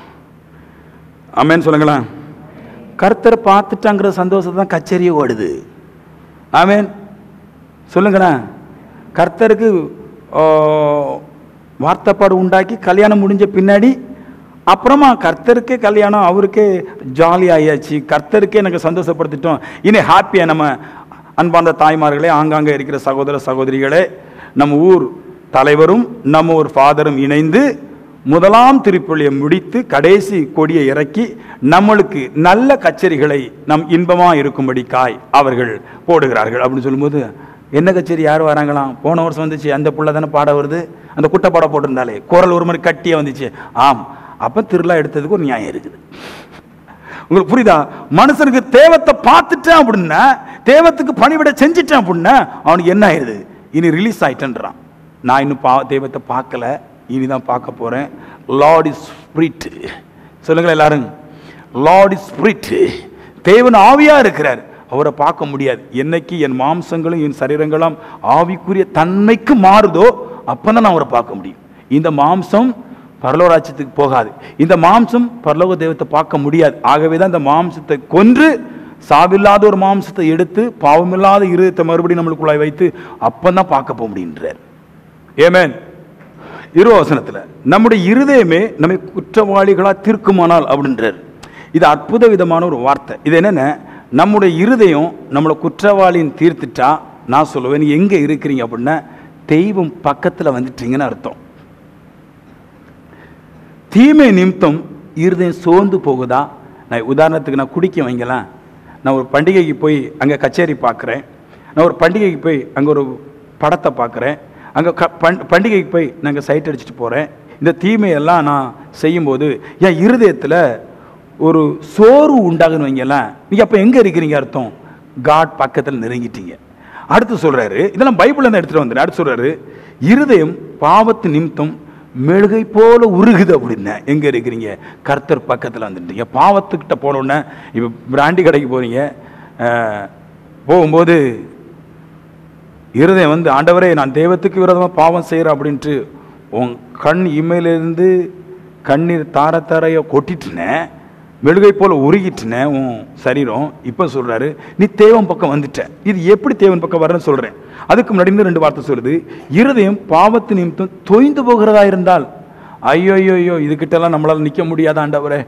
ஆமென் சொல்லுங்களேன். கர்த்தரை பார்த்துட்டாங்கிற சந்தோஷத்தை தான் கச்சேரியே ஓடுது. ஆமென் சொல்லுங்கண்ணா. கர்த்தருக்கு வார்த்தைப்பாடு உண்டாக்கி கல்யாணம் முடிஞ்ச பின்னாடி அப்புறமா கர்த்தருக்கே கல்யாணம், அவருக்கே ஜாலி ஆயாச்சு, கர்த்தருக்கே எனக்கு சந்தோஷப்படுத்திட்டோம். இனி ஹாப்பியாக நம்ம அன்பார்ந்த தாய்மார்களே, ஆங்காங்கே இருக்கிற சகோதர சகோதரிகளே, நம்ம ஊர் தலைவரும் நம்ம ஊர் ஃபாதரும் இணைந்து முதலாம் திருப்பலியை முடித்து கடைசி கொடியை இறக்கி நம்மளுக்கு நல்ல கச்சேரிகளை நம் இன்பமாக இருக்கும்படிக்காய் அவர்கள் போடுகிறார்கள். அப்படின்னு சொல்லும்போது என்ன கச்சேரி யார் வராங்களாம்? போன வருஷம் வந்துச்சு, அந்த புள்ள தானே பாட வருது, அந்த குட்டை பாட போட்டிருந்தாலே குரல் ஒரு மாதிரி கட்டியாக வந்துச்சு. ஆம், அப்போ திருவிழா எடுத்ததுக்கு ஒரு நியாயம் இருக்குது. உங்களுக்கு புரியுதா? மனுஷனுக்கு தேவத்தை பார்த்துட்டேன் அப்படின்னா, தேவத்துக்கு பணிவிட செஞ்சுட்டேன் அப்படின்னா அவனுக்கு என்ன ஆயிடுது? இனி ரிலீஸ் ஆயிட்டேன்றான். நான் இன்னும் தெய்வத்தை பார்க்கல, இனிதான் பார்க்க போறேன். Lord is spirit. சொல்லுங்களேன் எல்லாரும், லார்ட் இஸ் ஸ்பிரிட். தேவன் ஆவியா இருக்கிறார், அவரை பார்க்க முடியாது. என்னைக்கு என் மாம்சங்களும் என் சரீரங்களும் ஆவிக்குரிய தன்மைக்கு மாறுதோ அப்பதான் நான் அவரை பார்க்க முடியும். இந்த மாம்சம் பரலோக ராஜ்யத்துக்கு போகாது, இந்த மாம்சம் பரலோக தெய்வத்தை பார்க்க முடியாது. ஆகவே தான் இந்த மாம்சத்தை கொன்று சாவில்லாத ஒரு மாம்சத்தை எடுத்து பாவமில்லாத இருதயத்தை மறுபடியும் நம்மளுக்குள்ளாய் வைத்து அப்பதான் பார்க்க போக முடியுன்றார். ஆமென். 20 வசனத்துல நம்முடைய இருதயமே நம்மை குற்றவாளிகளா தீர்க்குமானால் அப்படின்றார். இது அற்புத விதமான ஒரு வார்த்தை. இது என்னன்னா, நம்முடைய இருதயம் நம்மளை குற்றவாளின்னு தீர்த்துட்டா, நான் சொல்லுவேன், எங்க இருக்கிறீங்க அப்படின்னா தெய்வம் பக்கத்துல வந்துட்டீங்கன்னு அர்த்தம். தீமை நிமித்தம் இருதயம் சோர்ந்து போகுதா? நான் உதாரணத்துக்கு நான் குடிக்க வைங்கலாம். நான் ஒரு பண்டிகைக்கு போய் அங்கே கச்சேரி பார்க்குறேன், நான் ஒரு பண்டிகைக்கு போய் அங்கே ஒரு படத்தை பார்க்குறேன், அங்கே பண்டிகைக்கு போய் நாங்கள் சைட் அடிச்சுட்டு போகிறேன். இந்த தீமையெல்லாம் நான் செய்யும்போது என் இருதயத்தில் ஒரு சோர்வு உண்டாகுன்னு வைங்கலாம். நீங்கள் அப்போ எங்கே இருக்கிறீங்க அர்த்தம்? காட் பக்கத்தில் நெருங்கிட்டீங்க. அடுத்து சொல்கிறாரு, இதெல்லாம் பைபிளில் தான் எடுத்துகிட்டு வந்துடுறேன். அடுத்து சொல்கிறாரு, இருதயம் பாவத்து நிமித்தம் மெழுகை போல உருகுது அப்படின்னா எங்கே இருக்கிறீங்க? கர்த்தர் பக்கத்தில் வந்துட்டீங்க. பாவத்துக்கிட்ட போனோடனே, இப்போ பிராண்டி கடைக்கு போகிறீங்க, போகும்போது இருதயம் வந்து, ஆண்டவரே நான் தெய்வத்துக்கு விரோதமாக பாவம் செய்கிறேன் அப்படின்ட்டு உன் கண் இமையிலிருந்து கண்ணீர் தார தாரையை கொட்டிட்டுனேன், மெழுகை போல் உருகிட்டுனேன் உன் சரீரம். இப்போ சொல்கிறாரு, நீ தேவன் பக்கம் வந்துட்ட. இது எப்படி தேவன் பக்கம் வர்றேன்னு சொல்கிறேன். அதுக்கு முன்னாடி 2 வார்த்தை சொல்லுது, இருதயம் பாவத்து நிமித்தம் தொய்ந்து போகிறதா இருந்தால், ஐயோ ஐயோ ஐயோ இதுகிட்டலாம் நம்மளால் நிற்க முடியாத ஆண்டவரே,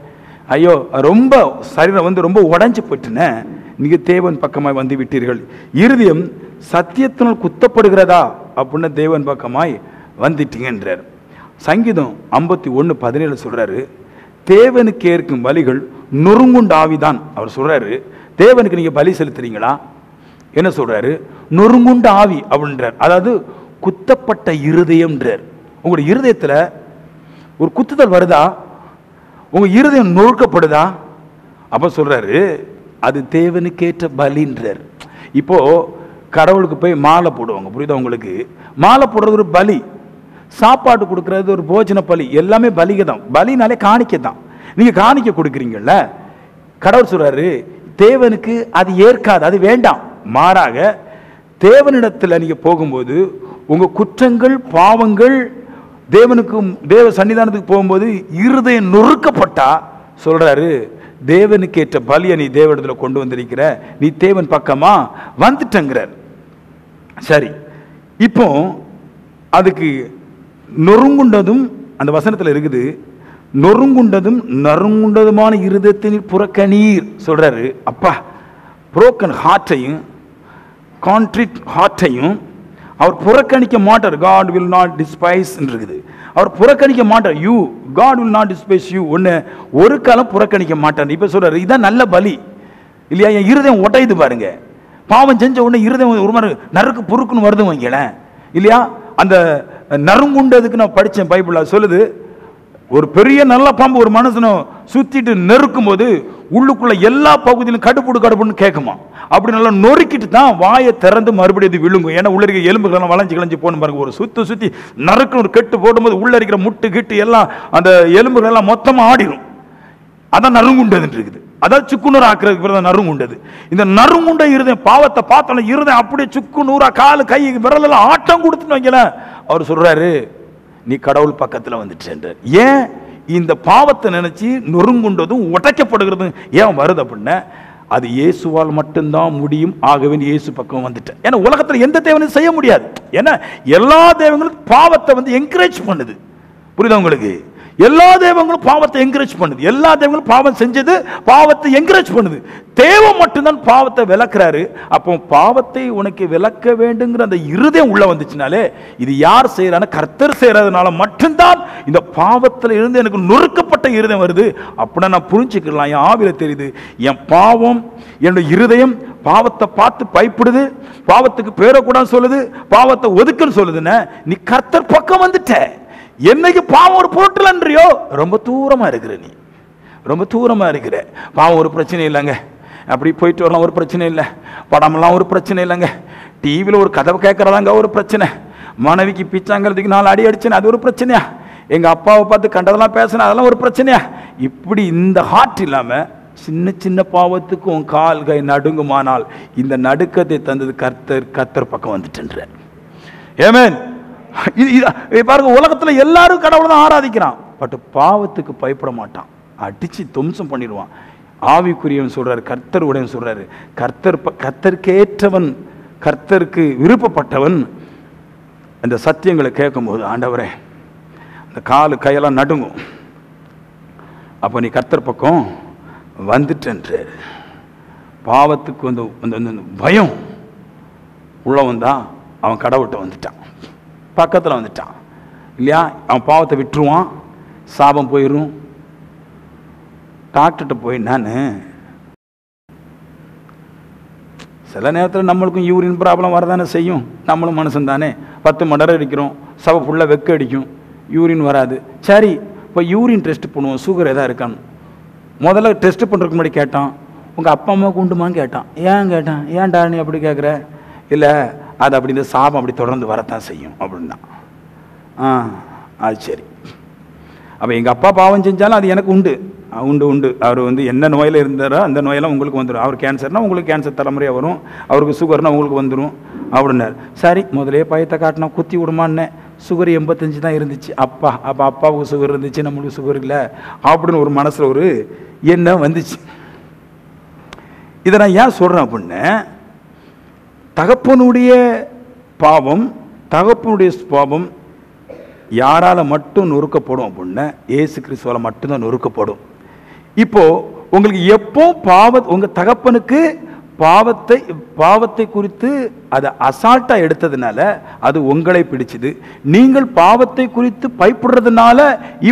ஐயோ ரொம்ப சரீரம் வந்து ரொம்ப உடஞ்சி போயிட்டுனே, நீங்கள் தேவன் பக்கமாய் வந்து விட்டீர்கள். இருதயம் சத்தியத்தினால் குத்தப்படுகிறதா அப்படின்னு தேவன் பக்கமாய் வந்துட்டீங்கன்றார். சங்கீதம் 51:17 சொல்கிறாரு, தேவனுக்கு ஏற்கும் பலிகள் நொறுங்குண்ட ஆவிதான். அவர் சொல்றாரு, தேவனுக்கு நீங்க பலி செலுத்துறீங்களா? என்ன சொல்றாரு? நொறுங்குண்ட ஆவி அப்படின்றார். அதாவது குத்தப்பட்ட இருதயம்ன்றார். உங்களுடைய இருதயத்துல ஒரு குத்துதல் வருதா? உங்க இருதயம் நொறுக்கப்படுதா? அப்ப சொல்றாரு, அது தேவனுக்கேற்ற பலின்றார். இப்போ கடவுளுக்கு போய் மாலை போடுவாங்க, புரியுதா உங்களுக்கு? மாலை போடுறது ஒரு பலி, சாப்பாடு கொடுக்கறது ஒரு போஜன பலி, எல்லாமே பலிக தான். பலினாலே காணிக்க தான். நீங்க காணிக்க கொடுக்குறீங்கல்ல, கடவுள் சொல்றாரு தேவனுக்கு அது ஏற்காது, அது வேண்டாம். மாறாக தேவனிடத்தில் நீங்க போகும்போது உங்க குற்றங்கள் பாவங்கள் தேவனுக்கு தேவ சன்னிதானத்துக்கு போகும்போது இருதயம் நொறுக்கப்பட்டா சொல்றாரு, தேவனுக்கு ஏற்ற பலியை நீ தேவனிடத்துல கொண்டு வந்திருக்கிற, நீ தேவன் பக்கமா வந்துட்டங்கிறார். சரி, இப்போ அதுக்கு நொறுங்குண்டதும் அந்த வசனத்தில் இருக்குது, நொறுங்குண்டதும் நறுங்குண்டதுமான இருதயத்தின் புறக்கணீர் சொல்றாரு. அப்பா, புரோக்கன் ஹார்ட்டையும் கான்ட்ரிட் ஹார்ட்டையும் அவர் புறக்கணிக்க மாட்டார். காட் வில் நாட் டிஸ்பைஸ் இருக்குது. அவர் புறக்கணிக்க மாட்டார். You God will not despise you ஒன்று ஒரு காலம் புறக்கணிக்க மாட்டார். இப்போ சொல்றாரு, இதான் நல்ல பலி இல்லையா? என் இருதயம் ஒட்டையுது பாருங்க, பாவம் செஞ்ச உடனே இருதயம் ஒரு மாதிரி நறுக்கு பொறுக்குன்னு வருது வைங்களேன் இல்லையா? அந்த நறுங்குண்டதுக்கு நான் படித்தேன், பைபிள் சொல்லுது, ஒரு பெரிய நல்ல பாம்பு ஒரு மனுஷனை சுத்திட்டு நெருக்கும் போது உள்ளுக்குள்ள எல்லா பகுதியிலும் கடுப்புடு கடுப்புன்னு கேட்குமா. அப்படி நல்லா நொறுக்கிட்டு தான் வாயை திறந்து மறுபடியும் இது விழுங்கும். ஏன்னா உள்ள இருக்கிற எலும்புகள் வளைஞ்சு கிளஞ்சி போன பாருங்க. ஒரு சுத்தி நறுக்கு ஒரு கெட்டு போடும்போது உள்ள இருக்கிற முட்டு கிட்டு எல்லாம் அந்த எலும்புகள் எல்லாம் மொத்தமா ஆடிடும். அதான் நறுங்குண்டது இருக்குது. அதாவது சுக்குநூறு ஆக்குறதுக்கு பிறகு நறுங்குண்டது. இந்த நறுங்குண்ட இருதயம் பாவத்தை பார்த்தாலும் இருதயம் அப்படியே சுக்குநூறா காலு கை விரலெல்லாம் ஆட்டம் கொடுத்துன்னு வைக்கல. அவர் சொல்றாரு, நீ கடவுள் பக்கத்தில் வந்துட்டேன்றார். ஏன் இந்த பாவத்தை நினைச்சு நொறுங்குண்டதும் உடைக்கப்படுகிறதும் ஏன் வருது அப்படின்னா, அது இயேசுவால் மட்டும்தான் முடியும். ஆகவே இயேசு பக்கம் வந்துட்டேன். ஏன்னா உலகத்தில் எந்த தேவனையும் செய்ய முடியாது. ஏன்னா எல்லா தேவங்களும் பாவத்தை வந்து என்கரேஜ் பண்ணுது. புரியுதா உங்களுக்கு? எல்லா தெய்வங்களும் பாவத்தை என்கரேஜ் பண்ணுது. எல்லா தெய்வங்களும் பாவம் செஞ்சது பாவத்தை என்கரேஜ் பண்ணுது. தேவன் மட்டும்தான் பாவத்தை விளக்குறாரு. அப்போ பாவத்தை உனக்கு விளக்க வேண்டுங்கிற அந்த இருதயம் உள்ள வந்துச்சுனாலே, இது யார் செய்யறான? கர்த்தர் செய்யறதுனால மட்டும்தான் இந்த பாவத்தில் இருந்து எனக்கு நொறுக்கப்பட்ட இருதயம் வருது. அப்படின்னா நான் புரிஞ்சுக்கலாம், என் ஆவில தெரியுது, என் பாவம் என்னுடைய இருதயம் பாவத்தை பார்த்து பயப்படுது, பாவத்துக்கு பேரக்கூடாது சொல்லுது, பாவத்தை ஒதுக்குன்னு சொல்லுதுன்னு நீ கர்த்தர் பக்கம் வந்துட்ட. என்னைக்கு பாவம் ஒரு பொருட்டலன்றியோ ரொம்ப தூரமா இருக்கிற, நீ ரொம்ப தூரமா இருக்கிற. பாவம் ஒரு பிரச்சனை இல்லைங்க, அப்படி போயிட்டு வரலாம், ஒரு பிரச்சனை இல்லை. படமெல்லாம் ஒரு பிரச்சனை இல்லைங்க. டிவியில் ஒரு கதவை கேட்கறதாங்க ஒரு பிரச்சனை. மனைவிக்கு பிச்சாங்கிறதுக்கு 4 அடி அடிச்சேன், அது ஒரு பிரச்சனையா? எங்க அப்பாவை பார்த்து கண்டதெல்லாம் பேசினேன், அதெல்லாம் ஒரு பிரச்சனையா? இப்படி இந்த ஹார்ட் இல்லாம சின்ன சின்ன பாவத்துக்கு உன் கால் கை நடுங்குமானால் இந்த நடுக்கத்தை தந்தது கர்த்தர். கர்த்தர் பக்கம் வந்துட்டு. ஆமென். பாருங்க, உலகத்துல எல்லாரும் கடவுளை தான் ஆராதிக்கிறான், பட் பாவத்துக்கு பயப்பட மாட்டான், அடிச்சு தும்சம் பண்ணிடுவான். ஆவிக்குரியவன் சொல்றாரு, கர்த்தர் உடையவன் சொல்றாரு, கர்த்தருக்கேற்றவன், கர்த்தருக்கு விருப்பப்பட்டவன் அந்த சத்தியங்களை கேட்கும் போது, ஆண்டவரே அந்த காலு கையெல்லாம் நடுங்கும். அப்போ நீ கர்த்தர் பக்கம் வந்துட்டு. பாவத்துக்கு வந்து பயம் உள்ளவன் தான் அவன் கடவுள்கிட்ட வந்துட்டான், பக்கத்தில் வந்துட்டான் இல்லையா? அவன் பாவத்தை விட்டுருவான், சாபம் போயிடும். டாக்டர்கிட்ட போய் நான் சில நேரத்தில் நம்மளுக்கும் யூரின் ப்ராப்ளம் வரதானே செய்யும், நம்மளும் மனுஷன் தானே. 10 மணி நேரம் அடிக்கிறோம், சவ ஃபுல்லாக வெக்க அடிக்கும், யூரின் வராது. சரி, இப்போ யூரின் டெஸ்ட் பண்ணுவோம், சுகர் எதாவது இருக்கான்னு. முதல்ல டெஸ்ட் பண்ணுறதுக்கு முன்னாடி கேட்டான், உங்கள் அப்பா அம்மாவுக்கு உண்டுமான்னு கேட்டான். ஏன் கேட்டான்? ஏன்டா நீ அப்படி கேட்குற? இல்லை, அது அப்படி இந்த சாபம் அப்படி தொடர்ந்து வரத்தான் செய்யும் அப்படின்னா. அது சரி. அப்போ எங்கள் அப்பா பாவம் செஞ்சாலும் அது எனக்கு உண்டு, உண்டு. அவர் வந்து என்ன நோயில் இருந்தாரோ அந்த நோயெல்லாம் உங்களுக்கு வந்துடும். அவர் கேன்சர்னா உங்களுக்கு கேன்சர் தலைமுறையாக வரும், அவருக்கு சுகர்னா உங்களுக்கு வந்துடும் அப்படின்னார். சரி, முதலே பயத்தை காட்டினா குத்தி விடுமான்னே. சுகர் 85 தான் இருந்துச்சு. அப்போ அப்பாவுக்கு சுகர் இருந்துச்சு, நம்மளுக்கு சுகர் இல்லை அப்படின்னு ஒரு மனசில் ஒரு எண்ணம் வந்துச்சு. இதை நான் ஏன் சொல்கிறேன் அப்படின்னா, தகப்பனுடைய பாவம், தகப்பனுடைய பாவம் யாரால மட்டும் நொறுக்கப்படும் அப்படின்னா இயேசு கிறிஸ்துவால மட்டும்தான் நொறுக்கப்படும். இப்போ உங்களுக்கு எப்போ உங்க தகப்பனுக்கு பாவத்தை குறித்து அதை அசால்ட்டா எடுத்ததுனால அது உங்களை பிடிச்சது. நீங்கள் பாவத்தை குறித்து பயப்படுறதுனால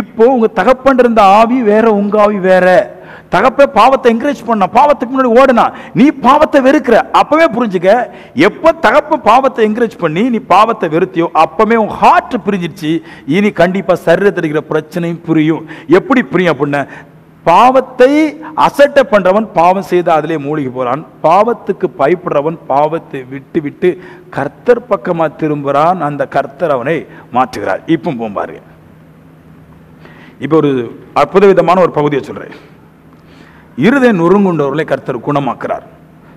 இப்போ உங்க தகப்பன் இருந்த ஆவி வேற, உங்க ஆவி வேற. தகப்ப பாவத்தை என்கரேஜ் பண்ண, பாவத்துக்கு முன்னாடி ஓடுனா, நீ பாவத்தை வெறுக்கிற. அப்பவே புரிஞ்சுக்க, எப்ப தகப்ப பாவத்தை என்கரேஜ் பண்ணி நீ பாவத்தை வெறுத்தியோ அப்பவே உன் ஹார்ட் பிரிஞ்சிருச்சு. இனி கண்டிப்பா சரீரத்தில் இருக்கிற பிரச்சனையும் புரியும். எப்படி புரியும் அப்படின்னா, பாவத்தை அசட்டை பண்றவன் பாவம் செய்து அதிலே மூழ்கி போறான். பாவத்துக்கு பயப்படுறவன் பாவத்தை விட்டு விட்டு கர்த்தர் பக்கமா திரும்புறான். அந்த கர்த்தர் அவனை மாற்றுகிறார். இப்போ போம்பாரு, இப்போ ஒரு அற்புத விதமான ஒரு பகுதியை சொல்றேன். இருதய நொறுங்குண்டவர்களை கர்த்தர் குணமாக்குறார்.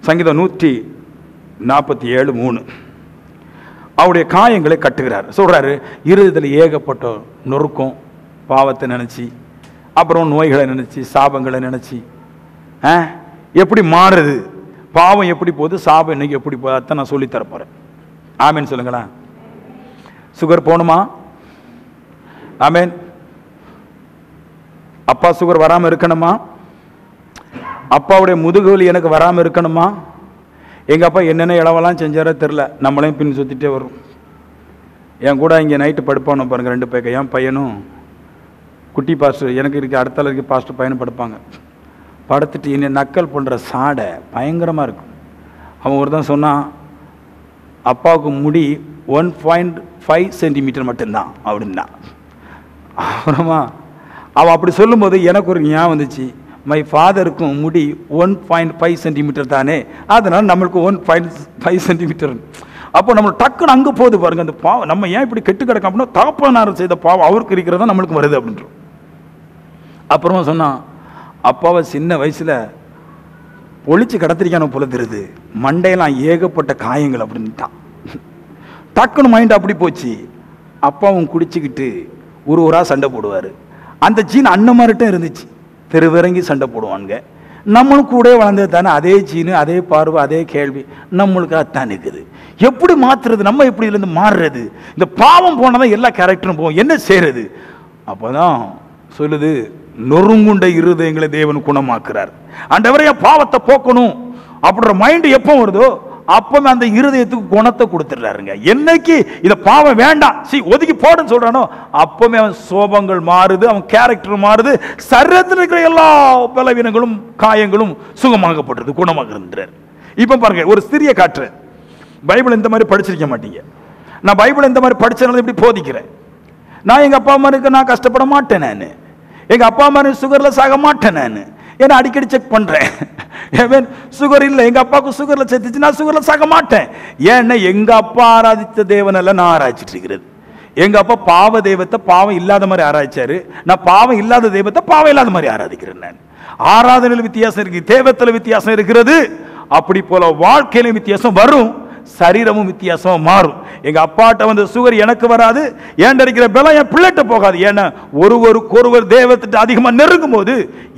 சங்கீதம் 147:3. அவருடைய காயங்களை கட்டுகிறார். சொல்றாரு, இருதயத்தில் ஏகப்பட்ட நொறுக்கும், பாவத்தை நினைச்சு, அப்புறம் நோய்களை நினைச்சு, சாபங்களை நினைச்சு, எப்படி மாறுது, பாவம் எப்படி போகுது, சாபம் இன்னைக்கு எப்படி போகுது, அதான் நான் சொல்லி தரப்போறேன். ஆமேன் சொல்லுங்களா? சுகர் போகணுமா? ஆமேன். அப்பா சுகர் வராம இருக்கணுமா? அப்பாவுடைய முதுகுவலி எனக்கு வராமல் இருக்கணுமா? எங்கள் அப்பா என்னென்ன இளவெல்லாம் செஞ்சாரோ தெரில, நம்மளையும் பின் சுற்றிட்டே வரும். என் கூட இங்கே நைட்டு படுப்பானோ பாருங்கள், 2 பேக்க, என் பையனும் குட்டி பாஸ்டர், எனக்கு இருக்க அடுத்தால இருக்க பாஸ்டர் பையனும் படுப்பாங்க. படுத்துட்டு என்னை நக்கல் பண்ணுற சாடை பயங்கரமாக இருக்கும். அவன் ஒரு தான் சொன்னான், அப்பாவுக்கு முடி 1.5 சென்டிமீட்டர் மட்டும்தான் அப்படின்னா. அப்புறமா அவன் அப்படி சொல்லும்போது எனக்கு ஒரு ஞாபகம் வந்துச்சு, மை ஃபாதருக்கும் முடி 1.5 சென்டிமீட்டர் தானே, அதனால் நம்மளுக்கு 1.5 சென்டிமீட்டர். அப்போ நம்ம டக்குன்னு அங்கே போகுது பாருங்க அந்த பாவம். நம்ம ஏன் இப்படி கெட்டு கிடக்க அப்படின்னா, தகப்பனார் செய்த பாவம் அவருக்கு இருக்கிறதா நம்மளுக்கு வருது அப்படின்றோம். அப்புறமா சொன்னான், அப்பாவை சின்ன வயசில் பொழிச்சு கடத்திரிக்கான போல தெரியுது, மண்டையெல்லாம் ஏகப்பட்ட காயங்கள் அப்படின்ட்டான். டக்குன்னு மைண்ட் அப்படி போச்சு. அப்பாவும் குடிச்சுக்கிட்டு ஊரா சண்டை போடுவார். அந்த ஜீன் அண்ணமாரிட்டும் இருந்துச்சு, தெருவிறங்கி சண்டை போடுவானுங்க. நம்மளும் கூட வளர்ந்தது தானே, அதே ஜீனு, அதே பார்வை, அதே கேள்வி நம்மளுக்கு அத்தான் இருக்குது. எப்படி மாத்துறது, நம்ம எப்படி இருந்து மாறுறது? இந்த பாவம் போனதான் எல்லா கேரக்டரும் போகும், என்ன செய்யறது? அப்போதான் சொல்லுது, நொறுங்குண்ட இருதயங்களை தேவன் குணமாக்குறார். ஆண்டவரே பாவத்தை போக்கணும் அப்படின்ற மைண்ட் எப்போ வருதோ அப்பவே அந்த இருதயத்துக்கு குணத்தை கொடுத்துடுறாருங்க. என்னைக்கு இத பாவம் வேண்டாம் ஒதுக்கி போடுன்னு சொல்றானோ அப்பவே அவன் சோபங்கள் மாறுது, அவன் கேரக்டர் மாறுது, சரீரத்தில் இருக்கிற எல்லா பலவீனங்களும் காயங்களும் சுகமாகப்படுறது, குணமாகுறார். இப்போ பாருங்க, ஒரு ஸ்திரியை காட்டுறேன். பைபிள் இந்த மாதிரி படிச்சிருக்க மாட்டீங்க. நான் பைபிள் இந்த மாதிரி படிச்சதுனால இப்படி போதிக்கிறேன். நான் எங்கள் அப்பா அம்மாருக்கு நான் கஷ்டப்பட மாட்டேன். நான் எங்கள் அப்பா அம்மா சுகரில் சாக மாட்டேன். நான் ஏன்னா அடிக்கடி செக் பண்ணுறேன். சுகர் இல்லை, எங்கள் அப்பாவுக்கு சுகரில் சேர்த்துச்சு, நான் சுகரில் சாக மாட்டேன். ஏன்னா எங்கள் அப்பா ஆராதித்த தேவனெல்லாம் நான் ஆராய்ச்சிட்டு இருக்கிறது. எங்கள் அப்பா பாவ தெய்வத்தை பாவம் இல்லாத மாதிரி ஆராய்ச்சாரு. நான் பாவம் இல்லாத தெய்வத்தை பாவம் இல்லாத மாதிரி ஆராதிக்கிறேன். நான் ஆராதனையில் வித்தியாசம் இருக்கு, தேவத்தில் வித்தியாசம் இருக்கிறது. அப்படி போல வாழ்க்கையில வித்தியாசம் வரும், சரீரமும் வித்தியாசமா மாறும். எங்க அப்பாட்ட வந்து சுகர் எனக்கு வராது, ஏன் இருக்கிற பலம் என் பிள்ளைகிட்ட போகாது. ஏன்னா ஒருவருக்கொருவர் தேவத்திட்ட அதிகமா நெருங்கும் போது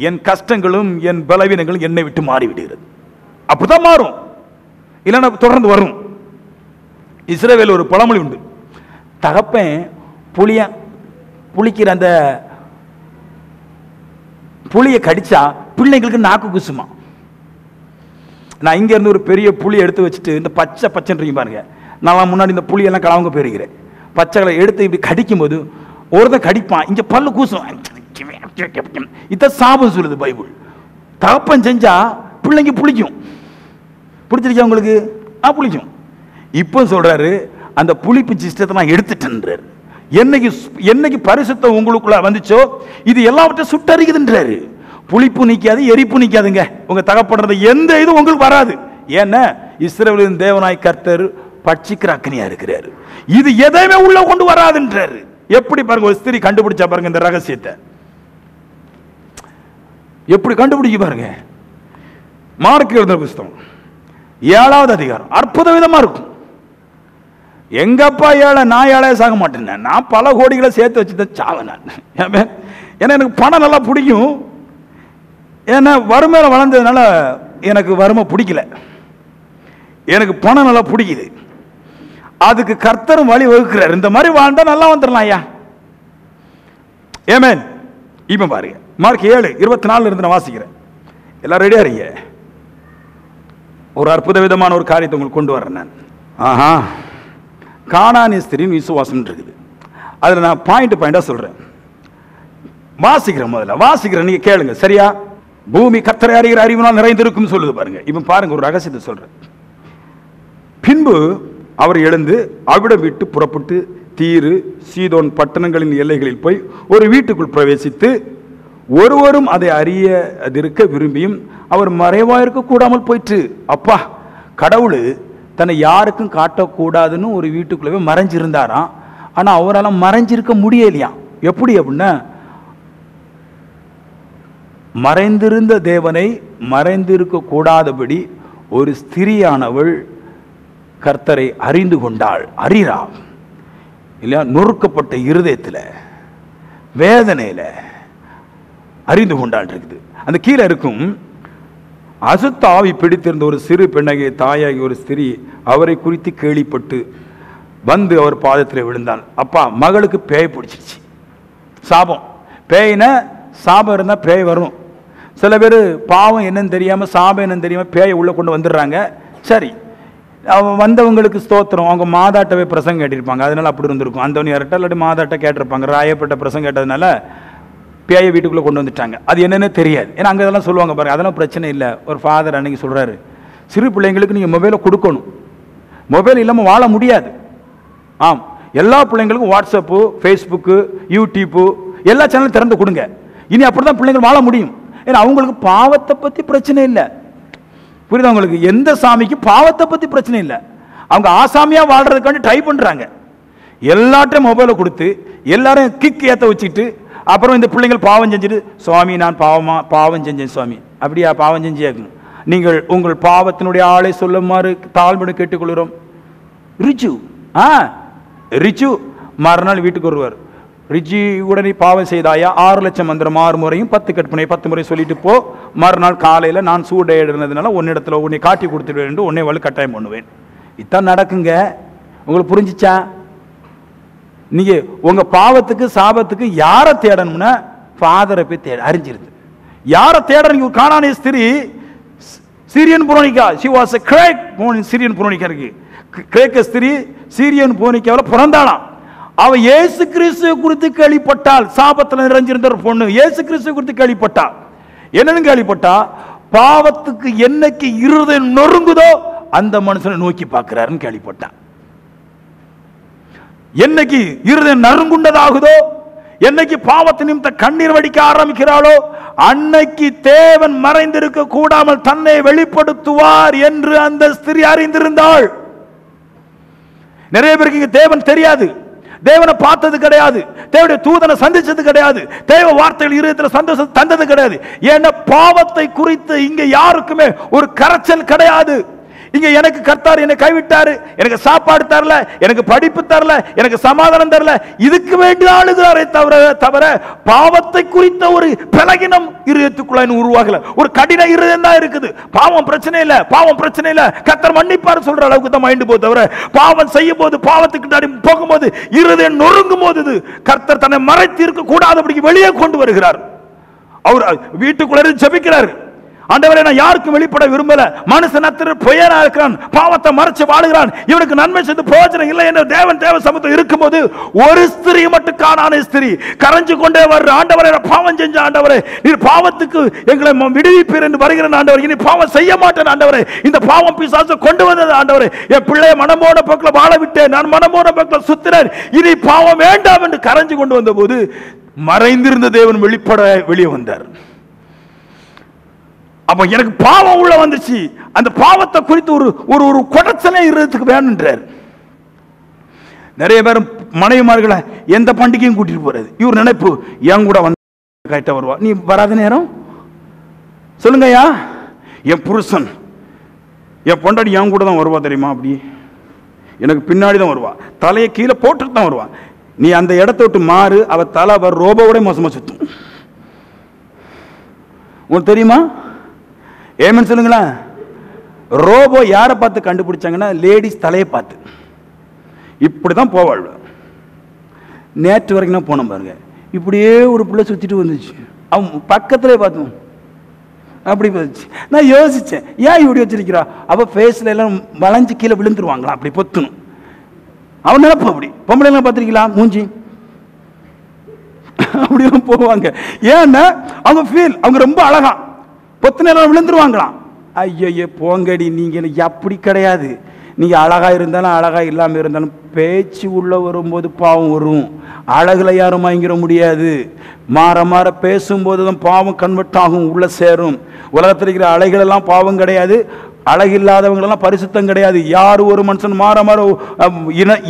என் கஷ்டங்களும் என் பலவீனங்களும் என்னை விட்டு மாறிவிடுகிறது. அப்படிதான் மாறும், இல்லைன்னா தொடர்ந்து வரும். இஸ்ரவேல் ஒரு பழமொழி உண்டு, தகப்பன் புளிக்கிற அந்த புளியை கடிச்சா பிள்ளைங்களுக்கு நாக்கு குசுமா. நான் இங்க இருந்து ஒரு பெரிய புளி எடுத்து வச்சுட்டு இந்த பச்சை பச்சைன்றீங்க பாருங்க, நான் முன்னாடி இந்த புளியெல்லாம் கலவங்க போயிருக்கிறேன். பச்சைகளை எடுத்து இப்படி கடிக்கும் போது ஒருத்தன் கடிப்பான், இங்க பல்லு கூசும். இத சாபம் சொல்லுது பைபிள். தகப்பன் செஞ்சா பிள்ளைங்க புளிக்கும். பிடிச்சிருக்கா உங்களுக்கு? புளிக்கும். இப்போ சொல்றாரு, அந்த புளிப்பு சிஸ்டத்தை நான் எடுத்துட்டேன்றாரு. என்னைக்கு பரிசுத்தம் உங்களுக்குள்ள வந்துச்சோ இது எல்லாவற்றையும் சுட்டரிக்குதுன்றாரு. புளிப்பு நிக்காது, எரிப்பு நிக்காதுங்க. உங்க தகப்படுறது எந்த இது உங்களுக்கு வராது. ஏன்னா இஸ்ரவேலின் தேவனாய் கர்த்தர் பட்சிக்கிற அக்னியா இருக்கிறாரு. இது எதையுமே உள்ள கொண்டு வராதுன்றாரு. எப்படி பாருங்க, ஒரு ஸ்திரீ கண்டுபிடிச்சா பாருங்க இந்த ரகசியத்தை. எப்படி கண்டுபிடிக்க பாருங்க. மார்க்கு எழுதின புத்தகம் 7வது அதிகாரம் அற்புத விதமா இருக்கும். எங்க அப்பா ஏழை, நான் ஏழையா சாக மாட்டேன். நான் பல கோடிகளை சேர்த்து வச்சுதான் சாவேன் நான். ஏன்னா எனக்கு பணம் நல்லா பிடிக்கும். ஏன்னா வறுமையில வளர்ந்ததுனால எனக்கு வறுமை பிடிக்கல, எனக்கு பணம் நல்லா பிடிக்குது. அதுக்கு கர்த்தரும் வழி வகுக்கிறார். இந்த மாதிரி வாழ்ந்தா நல்லா வந்துடலாம் ஐயா. ஏமேன். இப்ப பாருங்க, மார்க் 7:24 இருந்து நான் வாசிக்கிறேன். எல்லாம் ரெடியா இருங்க. ஒரு அற்புத விதமான ஒரு காரியத்தை உங்களுக்கு கொண்டு வர்றேன் நான். கானானிய ஸ்திரீயின் விசுவாசம் இருக்குது. அதுல நான் பாயிண்டா சொல்றேன். வாசிக்கிறேன், முதல்ல வாசிக்கிறேன், நீங்க கேளுங்க சரியா. பூமி கர்த்தரை அறிகிற அறிவினால் நிறைந்திருக்கும் சொல்லுது பாருங்க. இப்ப பாருங்க, ஒரு ரகசியத்தை சொல்றேன். பின்பு அவர் எழுந்து அவிடம் விட்டு புறப்பட்டு தீரு சீதோன் பட்டணங்களின் எல்லைகளில் போய் ஒரு வீட்டுக்குள் பிரவேசித்து ஒருவரும் அதை அறியதிருக்க விரும்பியும் அவர் மறைவாயிருக்க கூடாமல் போயிற்று. அப்பா, கடவுள் தன்னை யாருக்கும் காட்டக்கூடாதுன்னு ஒரு வீட்டுக்குள்ளவே மறைஞ்சிருந்தாராம். ஆனா அவரால் மறைஞ்சிருக்க முடியலையாம். எப்படி அப்படின்னா, மறைந்திருந்த தேவனை மறைந்திருக்க கூடாதபடி ஒரு ஸ்திரியானவள் கர்த்தரை அறிந்து கொண்டாள். அறிறா இல்லையா? நொறுக்கப்பட்ட இருதயத்தில் வேதனையில அறிந்து கொண்டாள் இருக்குது. அந்த கீழே இருக்கும், அசுத்த ஆவி பிடித்திருந்த ஒரு சிறு பெண்ணகை தாயாகி ஒரு ஸ்திரீ அவரை குறித்து கேள்விப்பட்டு வந்து அவர் பாதத்தில் விழுந்தாள். அப்பா, மகளுக்கு பேய் பிடிச்சிருச்சு. சாபம். பேயின சாபம் இருந்தால் பேய் வரும். சில பேர் பாவம் என்னன்னு தெரியாம சாபம் என்னன்னு தெரியாம பேயை உள்ள கொண்டு வந்துடுறாங்க. சரி, வந்தவங்களுக்கு ஸ்தோத்திரம். அவங்க மாதாட்டவே பிரசங்கம் கேட்டிருப்பாங்க, அதனால அப்படி இருந்திருக்கும். அந்தவனி அரட்டை இல்லாட்டி மாதாட்ட கேட்டிருப்பாங்க. ராயப்பட்ட பிரசங்கம் கேட்டதுனால பேயை வீட்டுக்குள்ளே கொண்டு வந்துட்டாங்க. அது என்னன்னு தெரியாது. ஏன்னா அங்கே இதெல்லாம் சொல்லுவாங்க பாருங்க, அதெல்லாம் பிரச்சனை இல்லை. ஒரு ஃபாதர் அன்னைக்கு சொல்கிறாரு, சிறு பிள்ளைங்களுக்கு நீங்கள் மொபைலை கொடுக்கணும், மொபைல் இல்லாமல் வாழ முடியாது. ஆம், எல்லா பிள்ளைங்களுக்கும் வாட்ஸ்அப்பு, ஃபேஸ்புக்கு, யூடியூப்பு எல்லா சேனலும் திறந்து கொடுங்க. இனி அப்படி தான் பிள்ளைங்கள் வாழ முடியும். ஏன்னா அவங்களுக்கு பாவத்தை பற்றி பிரச்சனை இல்லை. புரியுதா உங்களுக்கு? எந்த சாமிக்கு பாவத்தை பற்றி பிரச்சனை இல்லை. அவங்க ஆசாமியாக வாழ்றதுக்காண்டி ட்ரை பண்ணுறாங்க. எல்லாத்தையும் மொபைலை கொடுத்து எல்லாரும் கிக் ஏற்ற வச்சுக்கிட்டு அப்புறம் இந்த பிள்ளைங்கள் பாவம் செஞ்சுட்டு, சுவாமி நான் பாவம் செஞ்சேன் சுவாமி. அப்படியா? பாவம் செஞ்சு கேட்கணும். நீங்கள் உங்கள் பாவத்தினுடைய ஆளை சொல்லுமாறு தாழ்மையோடு கேட்டுக்கொள்கிறோம். ரிச்சு மறுநாள் வீட்டுக்கு வருவார். ரிச்சி உடனே பாவம் செய்தாயா, 6 லட்சம் மந்திரம் 6 முறையும் 10 கற்பனை 10 முறை சொல்லிட்டு போ. மறுநாள் காலையில் நான் சூடை இருந்ததுனால உன்னிடத்துல உன்னை காட்டி கொடுத்துடுவேன், உன்னை வலு கட்டாயம் பண்ணுவேன். இதான் நடக்குங்க. உங்களுக்கு புரிஞ்சிச்சா? நீங்க உங்க பாவத்துக்கு சாபத்துக்கு யாரை தேடணும்னா ஃபாதரை போய் தேட அறிஞ்சிருது. யாரை தேடணும்? கானானிய ஸ்திரீ சீரியன் புரோனிகா. she was a Greek Syrian புரோனிகா இருக்கு. கிரேக்க ஸ்திரீ சீரியன் புரோனிகாவில் பிறந்தாளாம். அவ இயேசு கிறிஸ்துவை குறித்து கேள்விப்பட்டாள். சாபத்தில் நிறைஞ்சிருந்த ஒரு பொண்ணு இயேசு கிறிஸ்துவை குறித்து கேள்விப்பட்டா. என்னன்னு கேள்விப்பட்டா, பாவத்துக்கு என்னைக்கு இருதயம் நொறுங்குதோ அந்த மனுஷனை நோக்கி பார்க்கிறாருன்னு கேள்விப்பட்டான். என்னைக்கு இருதயம் நறுங்குண்டதாகுதோ, என்னைக்கு பாவத்தின் நிமித்த கண்ணீர் வடிக்க ஆரம்பிக்கிறாளோ, அன்னைக்கு தேவன் மறைந்திருக்க கூடாமல் தன்னை வெளிப்படுத்துவார் என்று அந்த ஸ்திரீ அறிந்திருந்தாள். நிறைய பேருக்கு தேவன் தெரியாது, தேவனை பார்த்தது கிடையாது, தேவனுடைய தூதனை சந்திச்சது கிடையாது, தேவ வார்த்தைகள் இருதயத்தில் சந்தோஷம் தந்தது கிடையாது. ஏன்னா பாவத்தை குறித்து இங்க யாருக்குமே ஒரு கரைச்சல் கிடையாது. இங்க எனக்கு கர்த்தார் என்னை கைவிட்டாரு, எனக்கு சாப்பாடு தரல, எனக்கு படிப்பு தரல, எனக்கு சமாதானம் தரல, இதுக்கு வேண்டி ஆளுகிறாரே தவிர பாவத்தை குறித்த ஒரு பலகினம் இருதயத்துக்குள்ள உருவாகல. ஒரு கடின இருதயம் தான் இருக்குது. பாவம் பிரச்சனை இல்ல, பாவம் பிரச்சனை இல்ல, கர்த்தர் மன்னிப்பார் சொல்ற அளவுக்கு தான் மைண்ட் போகுது தவிர பாவம் செய்யும் போது, பாவத்துக்கு போகும்போது, இருதயம் நொறுங்கும் போது கர்த்தர் தன்னை மறைத்து இருக்க கூடாதபடிக்கு வெளியே கொண்டு வருகிறார். அவர் வீட்டுக்குள்ள ஜெபிக்கிறார், ஆண்டவரே நான் யாருக்கும் வெளிப்பட விரும்பல, மனுஷன் பொய்யனா இருக்கிறான், பாவத்தை மறைச்சு வாழுகிறான், இவனுக்கு நன்மை செய்து பிரயோஜனம் இல்லை என்று தேவ சமூகத்தில் இருக்கும்போது ஒரு ஸ்திரீ மட்டும் காணான ஸ்திரீ கரைஞ்சு கொண்டே வர்ற, ஆண்டவரே பாவம் செஞ்ச ஆண்டவரே, நீர் பாவத்துக்கு எங்களை விடுவிப்பீர் என்று வருகிறேன் ஆண்டவரே, இனி பாவம் செய்ய மாட்டேன் ஆண்டவரே, இந்த பாவம் பிசாசு கொண்டு வந்தது ஆண்டவரே, என் பிள்ளைய மனமோன பக்கத்தில் வாழ விட்டேன், நான் மனமோன பக்கத்தில் சுத்தினேன், இனி பாவம் வேண்டாம் என்று கரைஞ்சு கொண்டு வந்த போது மறைந்திருந்த தேவன் வெளியே வந்தார். அப்ப எனக்கு பாவம் உள்ள வந்துச்சு, அந்த பாவத்தை குறித்து ஒரு ஒரு குடச்சலே இருறதுக்கு வேணுன்றார். நிறைய பேர் மனைவிமார்களை எந்த பண்டிகையும் கூட்டிட்டு போறது, இவர் நினைப்பு என் கூட வந்து கரெக்டா வருவா, நீ வராத நேரம் சொல்லுங்கய்யா, என் புருஷன் என் பொண்டாடி என் கூட தான் வருவா தெரியுமா, அப்படி எனக்கு பின்னாடி தான் வருவா, தலையை கீழே போட்டுட்டு தான் வருவா, நீ அந்த இடத்த விட்டு மாறு, அவ தலை அவர் ரோபோவோட மோசமா சுத்தும். உங்களுக்கு தெரியுமா? ஏமன் சொல்லுங்களேன். ரோபோ யாரை பார்த்து கண்டுபிடிச்சாங்கன்னா லேடிஸ் தலையை பார்த்து. இப்படிதான் போவாள். நேற்று வரைக்கும் நான் போனோம் பாருங்க, இப்படியே ஒரு பிள்ளை சுத்திட்டு வந்துச்சு, அவன் பக்கத்திலே பார்த்தோம், அப்படி வந்துச்சு. நான் யோசிச்சேன், ஏன் இப்படி வச்சிருக்கிறா, அவ ஃபேஸ்ல எல்லாம் வளைஞ்சு கீழே விழுந்துருவாங்களா, அப்படி பொத்தணும். அவன் நினைப்ப அப்படி. பொம்பளை எல்லாம் பார்த்துருக்கீங்களா, மூஞ்சி அப்படிலாம் போவாங்க. ஏன்னா அவங்க ஃபீல், அவங்க ரொம்ப அழகா பொத்து நேரம் விழுந்துருவாங்களாம். ஐயோ போங்கடி, நீங்க அப்படி கிடையாது, நீங்க அழகா இருந்தாலும் அழகா இல்லாம இருந்தாலும் பேச்சு உள்ள வரும்போது பாவம் வரும். அழகுல யாரும் வாங்கிட முடியாது. மாற மாற பேசும்போது தான் பாவம் கன்வெர்ட் ஆகும், உள்ள சேரும். உலகத்தில் இருக்கிற அழகுகள் எல்லாம் பாவம் கிடையாது, அழகில்லாதவங்களெல்லாம் பரிசுத்தம் கிடையாது. யார் ஒரு மனுஷன் மாற மாற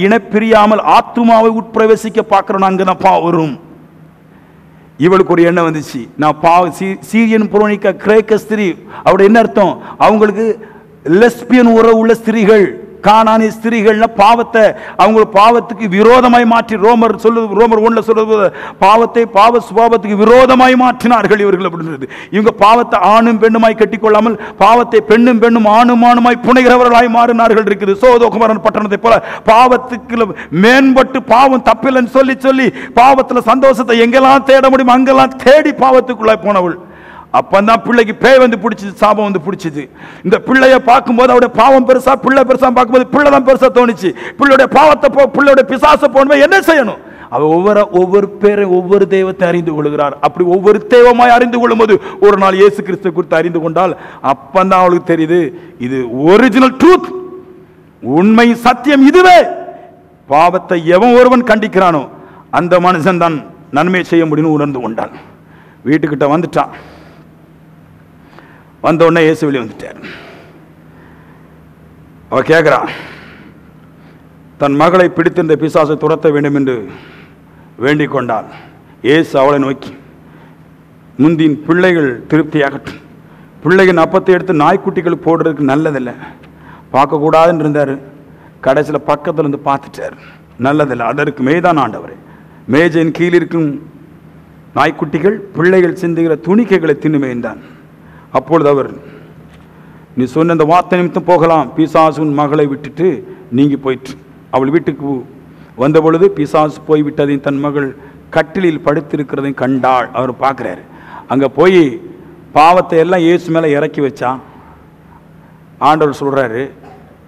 இனப்பிரியாமல் ஆத்துமாவை உட்பிரவேசிக்க பார்க்கிறோம், அங்கதான் பாவம் வரும். இவளுக்கு ஒரு எண்ணம் வந்துச்சு, நான் சீரியன் புரோனிக்கா கிரேக்க ஸ்திரீ, அவருடைய என்ன அர்த்தம், அவங்களுக்கு லெஸ்பியன் உறவு உள்ள ஸ்திரீகள், கானானிய ஸ்திரீகள்னா பாவத்தை அவங்க பாவத்துக்கு விரோதமாய் மாற்றி, ரோமர் 1 சொல்றது பாவத்தை பாவ சுபாவத்துக்கு விரோதமாய் மாற்றினார்கள் இவர்கள் அப்படின்றது. இவங்க பாவத்தை ஆணும் பெண்ணுமாய் கட்டிக்கொள்ளாமல் பாவத்தை பெண்ணும் பெண்ணும் ஆணும் ஆணுமாய் புனைகிறவர்களாய் மாறினார்கள் இருக்குது. சோதோகுமாரன் பட்டணத்தை போல பாவத்துக்கு மேம்பட்டு பாவம் தப்பில்லைன்னு சொல்லி சொல்லி பாவத்தில் சந்தோஷத்தை எங்கெல்லாம் தேட முடியும் அங்கெல்லாம் தேடி பாவத்துக்குள்ளாய் போனவள். அப்பந்தான் பிள்ளைக்கு பேய் வந்து பிடிச்சது, சாபம் வந்து பிடிச்சது. இந்த பிள்ளைய பார்க்கும்போது அவருடைய பாவம் பெருசா, பிள்ளை பெருசா பார்க்கும்போது பிள்ளை தான் பெருசா தோணுச்சு. பிள்ளையுடைய பாவத்தை பிள்ளையுடைய பிசாசை போனவே என்ன செய்யணும், அவ ஒவ்வொரு பேரை ஒவ்வொரு தெய்வத்தை அறிந்து கொள்கிறார். அப்படி ஒவ்வொரு தெய்வமாய் அறிந்து கொள்ளும் போது ஒரு நாள் இயேசு கிறிஸ்து குறித்து அறிந்து கொண்டால் அப்பந்தான் அவளுக்கு தெரியுது, இது ஒரிஜினல் ட்ரூத், உண்மை சத்தியம் இதுவே. பாவத்தை எவன் ஒருவன் கண்டிக்கிறானோ அந்த மனுஷன் தான் நன்மை செய்ய முடியும்னு உணர்ந்து கொண்டான். வீட்டுக்கிட்ட வந்துட்டான். வந்த உடனே இயேசு வெளியே வந்துட்டார். அவ கேட்கிறான், தன் மகளை பிடித்திருந்த பிசாசை துரத்த வேண்டும் என்று வேண்டிக் கொண்டாள். இயேசு அவளை நோக்கி, முந்தின் பிள்ளைகள் திருப்தியாகட்டும், பிள்ளைகள் அப்பத்தை எடுத்து நாய்க்குட்டிகளுக்கு போடுறதுக்கு நல்லதில்லை, பார்க்கக்கூடாதுன்னு இருந்தார். கடைசியில் பக்கத்தில் இருந்து பார்த்துட்டார், நல்லதில்லை, அதற்கு மேய்தான் ஆண்டவர். மேஜையின் கீழ் இருக்கும் நாய்க்குட்டிகள் பிள்ளைகள் சிந்துகிற துணிக்கைகளை தின்னுமேந்தான். அப்பொழுது அவர், நீ சொன்ன இந்த வார்த்தை நிமித்தம் போகலாம், பிசாசுன் மகளை விட்டுட்டு நீங்கி போயிட்டு. அவள் வீட்டுக்கு வந்த பொழுது பிசாசு போய்விட்டதையும் தன் மகள் கட்டிலில் படுத்திருக்கிறதையும் கண்டாள். அவர் பார்க்குறாரு. அங்கே போய் பாவத்தை எல்லாம் இயேசு மேலே இறக்கி வச்சா. ஆண்டவர் சொல்கிறாரு,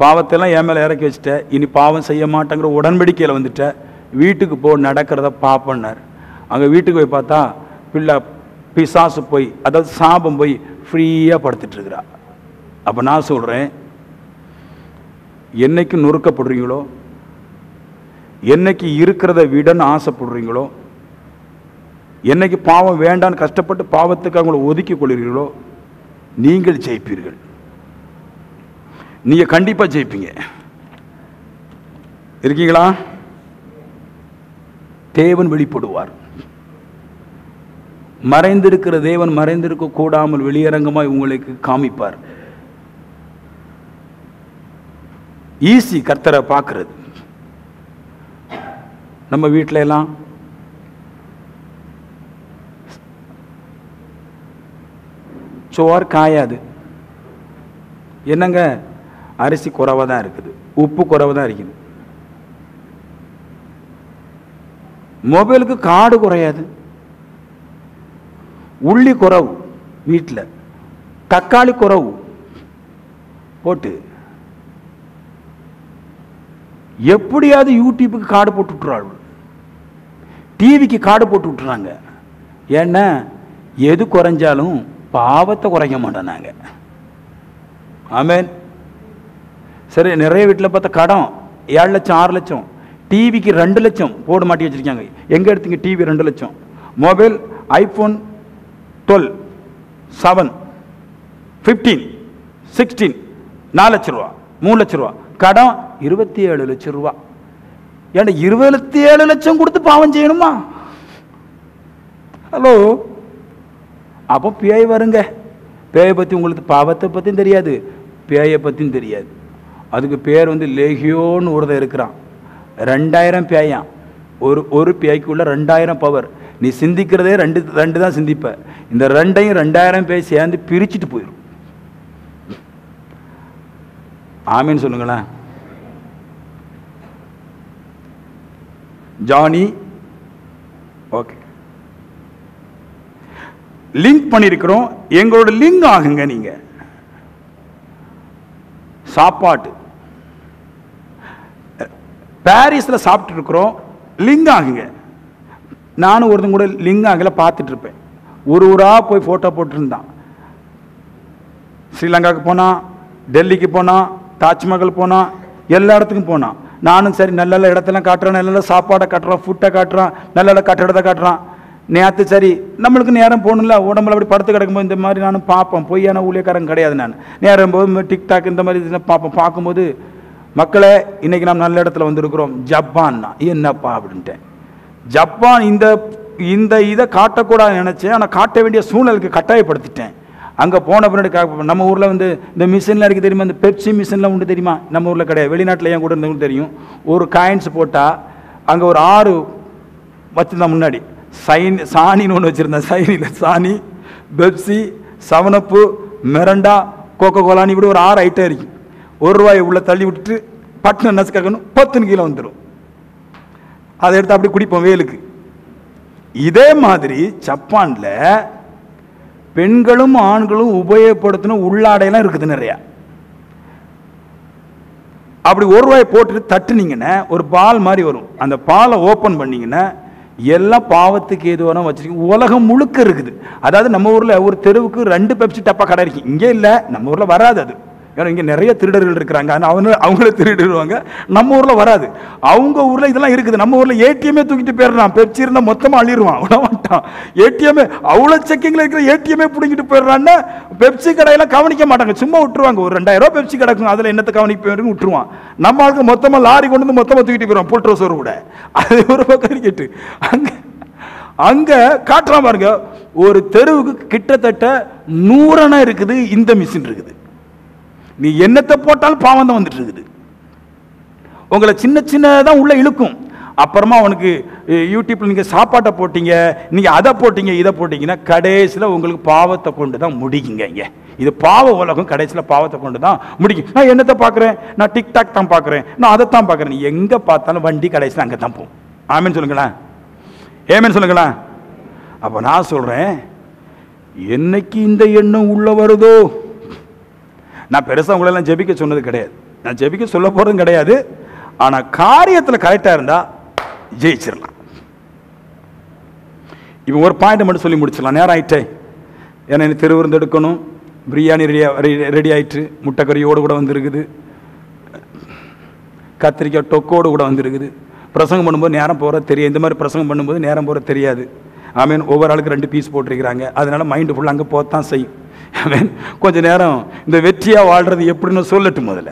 பாவத்தை எல்லாம் என் மேலே இறக்கி வச்சுட்ட, இனி பாவம் செய்ய மாட்டேங்கிற உடன்படிக்கையில் வந்துட்ட, வீட்டுக்கு போ, நடக்கிறத பாப்பன்னார். அங்கே வீட்டுக்கு போய் பார்த்தா பிள்ளை பிசாசு போய், அதாவது சாபம் போய் ஃப்ரீயாக படுத்துட்டு இருக்கிறா. அப்போ நான் சொல்கிறேன், என்னைக்கு நொறுக்கப்படுறீங்களோ, என்னைக்கு இருக்கிறத விடன்னு ஆசைப்படுறீங்களோ, என்னைக்கு பாவம் வேண்டான்னு கஷ்டப்பட்டு பாவத்துக்கு அவங்கள ஒதுக்கி கொள்கிறீர்களோ, நீங்கள் ஜெயிப்பீர்கள். நீங்கள் கண்டிப்பாக ஜெயிப்பீங்க. இருக்கீங்களா? தேவன் வெளிப்படுவார். மறைந்திருக்கிற தேவன் மறைந்திருக்க கூடாமல் வெளியரங்கமாய் உங்களுக்கு காமிப்பார். ஈஸி கர்த்தரை பார்க்கிறது. நம்ம வீட்டில எல்லாம் சோறு காயாது. என்னங்க, அரிசி குறைவாக தான் இருக்குது, உப்பு குறைவாக தான் இருக்குது. மொபைலுக்கு கார்டு குறையாது, உள்ளி குறவு, வீட்டில் தக்காளி குறவு போட்டு எப்படியாவது யூடியூபுக்கு கார்டு போட்டு விட்டுறாள், டிவிக்கு கார்டு போட்டு விட்டுறாங்க. ஏன்னா எது குறைஞ்சாலும் பாவத்தை குறைக்க மாட்டோம் நாங்கள். ஆமேன். சரி, நிறைய வீட்டில் பார்த்தா கடன் 7 லட்சம் 6 லட்சம், டிவிக்கு 2 லட்சம் போட மாட்டி வச்சிருக்காங்க. எங்கே எடுத்தீங்க டிவி 2 லட்சம், மொபைல் ஐஃபோன் 12, 7, 15, 16 4 லட்சம் ரூபா, 3 லட்சம் ரூபா, கடன் 27 லட்சம் ரூபா. ஏன்னா 27 லட்சம் கொடுத்து பாவம் செய்யணுமா? ஹலோ, அப்போ பேய் வருங்க. பேயை பற்றி உங்களுக்கு பாவத்தை பற்றியும் தெரியாது, பேயை பற்றியும் தெரியாது. அதுக்கு பேர் வந்து லேகியோன்னு ஒருத்தர் இருக்கிறான். 2000 பேயான். ஒரு பேய்க்குள்ள 2000 பவர். நீ சிந்திக்கிறதே ரெண்டு தான் சிந்திப்ப. இந்த 2ஐயும் 2000 பேய் சேர்ந்து பிரிச்சுட்டு போயிடும். ஆமீன் சொல்லுங்களேன். ஜானி, ஓகே, லிங்க் பண்ணியிருக்கிறோம். எங்களோட லிங்க் ஆகுங்க. நீங்க சாப்பாட்டு பாரிஸில் சாப்பிட்டு இருக்கிறோம், லிங்க் ஆகுங்க. நானும் ஒருத்தன் கூட லிங்க் ஆகல பார்த்துட்டு இருப்பேன். ஒரு ஊராக போய் ஃபோட்டோ போட்டுருந்தான். ஸ்ரீலங்காவுக்கு போனான், டெல்லிக்கு போனான், தாஜ்மஹால் போனான், எல்லா இடத்துக்கும் போனான். நானும் சரி நல்ல நல்ல இடத்தெல்லாம் காட்டுறான், நல்ல நல்ல சாப்பாடை காட்டுறான், ஃபுட்டை காட்டுறான், நல்ல நல்ல கட்டடத்தை காட்டுறான். நேற்று சரி நம்மளுக்கு நேரம் போகணும்ல, உடம்புல அப்படி படுத்து கிடக்கும்போது இந்த மாதிரி நானும் பார்ப்பேன். பொய்யான ஊழியக்காரன் கிடையாது நான். நேரம் போது டிக்டாக் இந்த மாதிரி பார்ப்பேன். பார்க்கும்போது மக்களே, இன்னைக்கு நாம் நல்ல இடத்துல வந்திருக்கிறோம். ஜப்பான்னா என்னப்பா அப்படின்ட்டேன். ஜப்பான் இந்த இதை காட்டக்கூடாது நினச்சேன், ஆனால் காட்ட வேண்டிய சூழ்நிலைக்கு கட்டாயப்படுத்திட்டேன். அங்கே போன பின்னாடி நம்ம ஊரில் வந்து இந்த மிஷின்லாம் இருக்குது தெரியுமா, இந்த பெப்சி மிஷின்லாம் உண்டு தெரியுமா? நம்ம ஊரில் கிடையாது, வெளிநாட்டில் ஏன் கூட இருந்தவங்களுக்கு தெரியும். ஒரு காயின்ஸ் போட்டால் அங்கே ஒரு 6 வச்சுருந்தான் முன்னாடி. சாணின்னு ஒன்று வச்சுருந்தேன். சைனில் சாணி, பெப்சி, 7அப், மிரண்டா, கோகோ கோலான்னு இப்படி ஒரு 6 ஐட்டம் இருக்கு. 1 ரூபாயை உள்ள தள்ளி விட்டுட்டு பட்டன் நசுக்கணும், 10 கீழே வந்துடும். அதை எடுத்து அப்படி குடிப்போம் வேலுக்கு. இதே மாதிரி ஜப்பான்ல பெண்களும் ஆண்களும் உபயோகப்படுத்தணும் உள்ளாடையெல்லாம் இருக்குது நிறையா. அப்படி 1 ரூபாயை போட்டுட்டு தட்டுனீங்கன்னா ஒரு பால் மாதிரி வரும். அந்த பாலை ஓப்பன் பண்ணீங்கன்னா எல்லாம் பாவத்துக்கு எதுவான வச்சிருக்கீங்க. உலகம் முழுக்க இருக்குது. அதாவது நம்ம ஊர்ல ஒரு தெருவுக்கு 2 பெப்சி டப்பா கடை இருக்கு. இங்கே இல்லை, நம்ம ஊர்ல வராது அது. ஏன்னா இங்கே நிறைய திருடர்கள் இருக்கிறாங்க, அவங்களே திருடிடுவாங்க. நம்ம ஊரில் வராது, அவங்க ஊரில் இதெல்லாம் இருக்குது. நம்ம ஊரில் ஏடிஎம்மே தூக்கிட்டு போயிடுறான். பெப்சி இருந்தால் மொத்தமாக அள்ளிடுவான், விடமாட்டான். ஏடிஎம்மே அவ்வளோ செக்கிங்கில் இருக்கிற ஏடிஎம்மே பிடிங்கிட்டு போயிடுறான்னா பெப்சி கடையெல்லாம் கவனிக்க மாட்டாங்க, சும்மா விட்டுருவாங்க. ஒரு 2000 ரூபா பெப்சி கிடக்கும், அதில் என்னத்தை கவனிக்க போயிருக்கு விட்டுருவான். நம்ம ஆளுக்கு மொத்தமாக லாரி கொண்டு வந்து மொத்தமாக தூக்கிட்டு போயிடுவான், புல்ட்ரோசோர் கூட. அது ஒரு பக்கம் கேட்டு அங்கே காட்டுறான் பாருங்க. ஒரு தெருவுக்கு கிட்டத்தட்ட 100 இருக்குது. இந்த மிஷின் இருக்குது. நீ என்னத்தை போட்டாலும் பாவம் தான் வந்துட்டு இருக்குது. உங்களை சின்ன சின்னதான் உள்ள இழுக்கும். அப்புறமா அவனுக்கு யூடியூப்ல நீங்க சாப்பாட்டை போட்டீங்க, நீங்க அதை போட்டீங்க, இதை போட்டீங்கன்னா கடைசியில் உங்களுக்கு பாவத்தை கொண்டு தான் முடிக்குங்க. இங்க இது பாவ உலகம், கடைசியில் பாவத்தை கொண்டு தான் முடிக்கும். நான் என்னத்தை பார்க்குறேன்? நான் டிக்டாக் தான் பார்க்குறேன், நான் அதைத்தான் பார்க்குறேன். எங்கே பார்த்தாலும் வண்டி கடைசியில் அங்கே தான் போகும். ஆமேன்னு சொல்லுங்களேன், ஏமேன்னு சொல்லுங்களேன். அப்போ நான் சொல்கிறேன், என்னைக்கு இந்த எண்ணம் உள்ள வருதோ, நான் பெருசாக உங்களெல்லாம் ஜெபிக்க சொன்னது கிடையாது, நான் ஜெபிக்க சொல்ல போகிறதும் கிடையாது. ஆனால் காரியத்தில் கரெக்டாக இருந்தால் ஜெயிச்சிடலாம். இப்போ ஒரு பாயிண்ட் மட்டும் சொல்லி முடிச்சிடலாம், நேரம் ஆயிட்டே. ஏன்னா எனக்கு திருவிருந்து எடுக்கணும். பிரியாணி ரெடி ஆயிட்டு, முட்டைக்கறியோடு கூட வந்துருக்குது, கத்திரிக்காய் டொக்கோடு கூட வந்துருக்குது. பிரசங்கம் பண்ணும்போது நேரம் போகிற தெரியும். இந்த மாதிரி பிரசங்கம் பண்ணும்போது நேரம் போகிற தெரியாது. ஆமீன். ஒவ்வொரு ஆளுக்கு 2 பீஸ் போட்டிருக்கிறாங்க. அதனால மைண்டு ஃபுல்லாக அங்கே போகத்தான் செய்யும். ஆமீன். கொஞ்ச நேரம் இந்த வெற்றியாக வாழ்றது எப்படின்னு சொல்லட்டும் முதல்ல.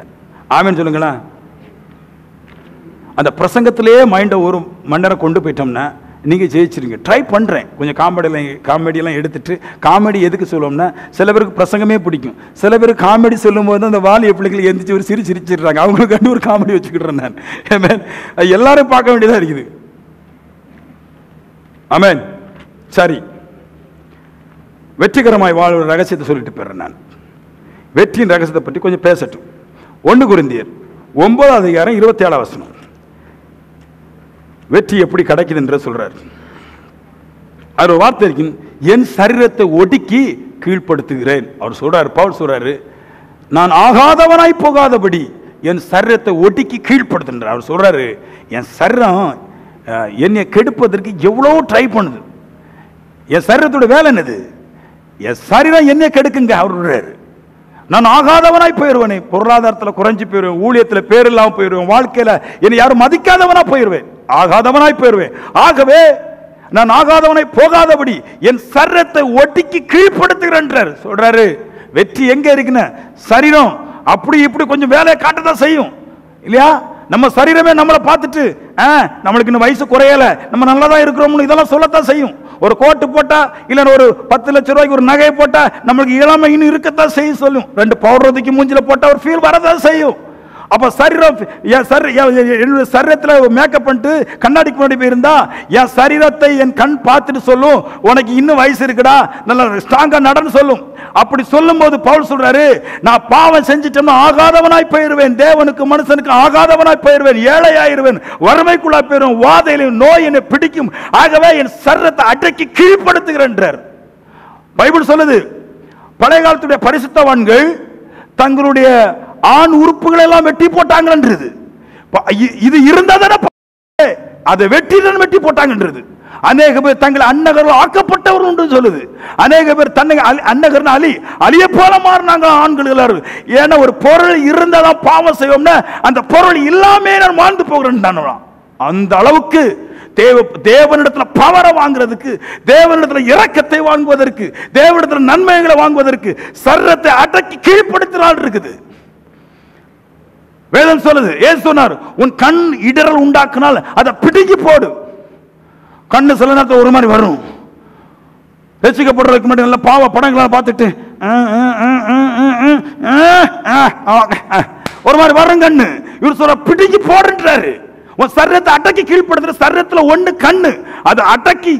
ஆமீன் சொல்லுங்களா. அந்த பிரசங்கத்திலேயே மைண்டை 1 மணி நேரம் கொண்டு போயிட்டோம்னா நீங்கள் ஜெயிச்சிருங்க. ட்ரை பண்ணுறேன். கொஞ்சம் காமெடியெல்லாம் எடுத்துட்டு, காமெடி எதுக்கு சொல்லுவோம்னா, சில பேருக்கு பிரசங்கமே பிடிக்கும். சில பேர் காமெடி சொல்லும் போது அந்த வாலிய பிள்ளைகள் எந்திரிச்சு ஒரு சிரிச்சிடுறாங்க. அவங்களுக்கு கண்டு ஒரு காமெடி வச்சுக்கிட்டுறேன் நான். ஆமேன். எல்லாரும் பார்க்க வேண்டியதாக இருக்குது. ஆமேன். சரி, வெற்றிகரமாய் வாழ்ற ரகசியத்தை சொல்லிட்டு போயிடுறேன் நான். வெற்றியின் ரகசியத்தை பற்றி கொஞ்சம் பேசட்டும். 1 கொரிந்தியர் 9:27 வெற்றி எப்படி கிடைக்குது என்று சொல்றார். அவர் வார்த்தை இருக்கு, என் சரீரத்தை ஒடுக்கி கீழ்ப்படுத்துகிறேன். அவர் சொல்றாரு, பவுல் சொல்றாரு, நான் ஆகாதவனாய் போகாதபடி என் சரீரத்தை ஒடுக்கி கீழ்ப்படுத்துகிறார். அவர் சொல்றாரு, என் சரீரம் என்னை கெடுப்பதற்கு எவ்வளோ ட்ரை பண்ணுது. என் சரீரத்தோட வேலை என்னது? என் சரீரம் என்னை கெடுக்குங்க. அவர் சொல்றாரு, நான் ஆகாதவனாய் போயிடுவேன், பொருளாதாரத்தில் குறைஞ்சி போயிடுவேன், ஊழியத்தில் பேர் இல்லாமல் போயிடுவேன், வாழ்க்கையில் என்னை யாரும் மதிக்காதவனா போயிடுவேன், ஆகாதவனாய் போயிடுவேன். ஆகவே நான் ஆகாதவனை போகாதபடி என் சரீரத்தை ஒட்டிக்கு கீழ்ப்படுத்துகிறேன் சொல்றாரு. வெற்றி எங்க இருக்குன்னு, சரீரம் அப்படி இப்படி கொஞ்சம் வேலையை காட்டதான் செய்யும் இல்லையா? நம்ம சரீரமே நம்மளை பார்த்துட்டு நம்மளுக்கு இன்னும் வயசு குறையல, நம்ம நல்லா தான் இருக்கிறோம்னு இதெல்லாம் சொல்லத்தான் செய்யும். ஒரு கோட்டு போட்டா இல்ல ஒரு 10 லட்சம் ரூபாய்க்கு ஒரு நகையை போட்டா நம்மளுக்கு இளமை இன்னும் இருக்கத்தான் செய்ய சொல்லும். 2 பவுடர் மூஞ்சில போட்டா ஒரு ஃபீல் வரதான் செய்யும். அப்ப சரீரம், என்னுடைய சரீரத்தில் மேக்கப் பண்ணிட்டு கண்ணாடிக்கு முன்னாடி போயிருந்தா என் சரீரத்தை என் கண் பார்த்துட்டு சொல்லும், உனக்கு இன்னும் வயசு இருக்குடா, நல்லா ஸ்ட்ராங்கா நடன்னு சொல்லும். அப்படி சொல்லும் போது பவுல் சொல்றாரு, நான் பாவம் செஞ்சிட்டோம்னா ஆகாதவனாய் போயிருவேன், தேவனுக்கு மனுஷனுக்கு ஆகாதவனாய் போயிருவேன், ஏழையாயிருவேன், வறுமைக்குள்ளா போயிருவேன், வாதையிலும் நோய் என்னை பிடிக்கும். ஆகவே என் சரீரத்தை அடக்கி கீழ்ப்படுத்துகிறேன். பைபிள் சொல்லுது, பழைய காலத்துடைய பரிசுத்தவான்கள் தங்களுடைய ஆண் உறுப்புகள் எல்லாம் வெட்டி போட்டாங்கன்றது. இது இருந்தாதான அதை வெட்டி போட்டாங்கன்றது. அநேக பேர் தங்களை அன்னகர்கள் ஆக்கப்பட்டவர் உண்டு சொல்லுது. அநேக பேர் தன்னை அன்னகர் அழிய போல மாறினாங்க ஆண்கள் எல்லாரும். ஏன்னா ஒரு பொருள் இருந்தாதான் பாவம் செய்வோம்னா அந்த பொருள் இல்லாமே நான் வாழ்ந்து போகிறேன். அந்த அளவுக்கு தேவனிடத்துல பவரை வாங்குறதுக்கு, தேவனிடத்துல இரக்கத்தை வாங்குவதற்கு, தேவனிடத்துல நன்மைகளை வாங்குவதற்கு சரீரத்தை அடக்கி கீழ்ப்படுத்தினால் இருக்குது. வேதம் சொல்லுது, ஏன் சொன்னார், உன் கண் இடரல் உண்டாக்குனால் அதை பிடுங்கி போடு. கண்ணு சில நேரத்தில் ஒரு மாதிரி வரும். ரசிக்கப்படுறதுக்கு மட்டும் நல்ல பாவ படங்களால் பார்த்துட்டு ஒரு மாதிரி வரும் கண்ணு. இவர் சொல்ற பிடுங்கி போடுன்றாரு. உன் சரீரத்தை அடக்கி கீழ்ப்படுத்துற சரீரத்தில் ஒண்ணு கண்ணு, அது அடக்கி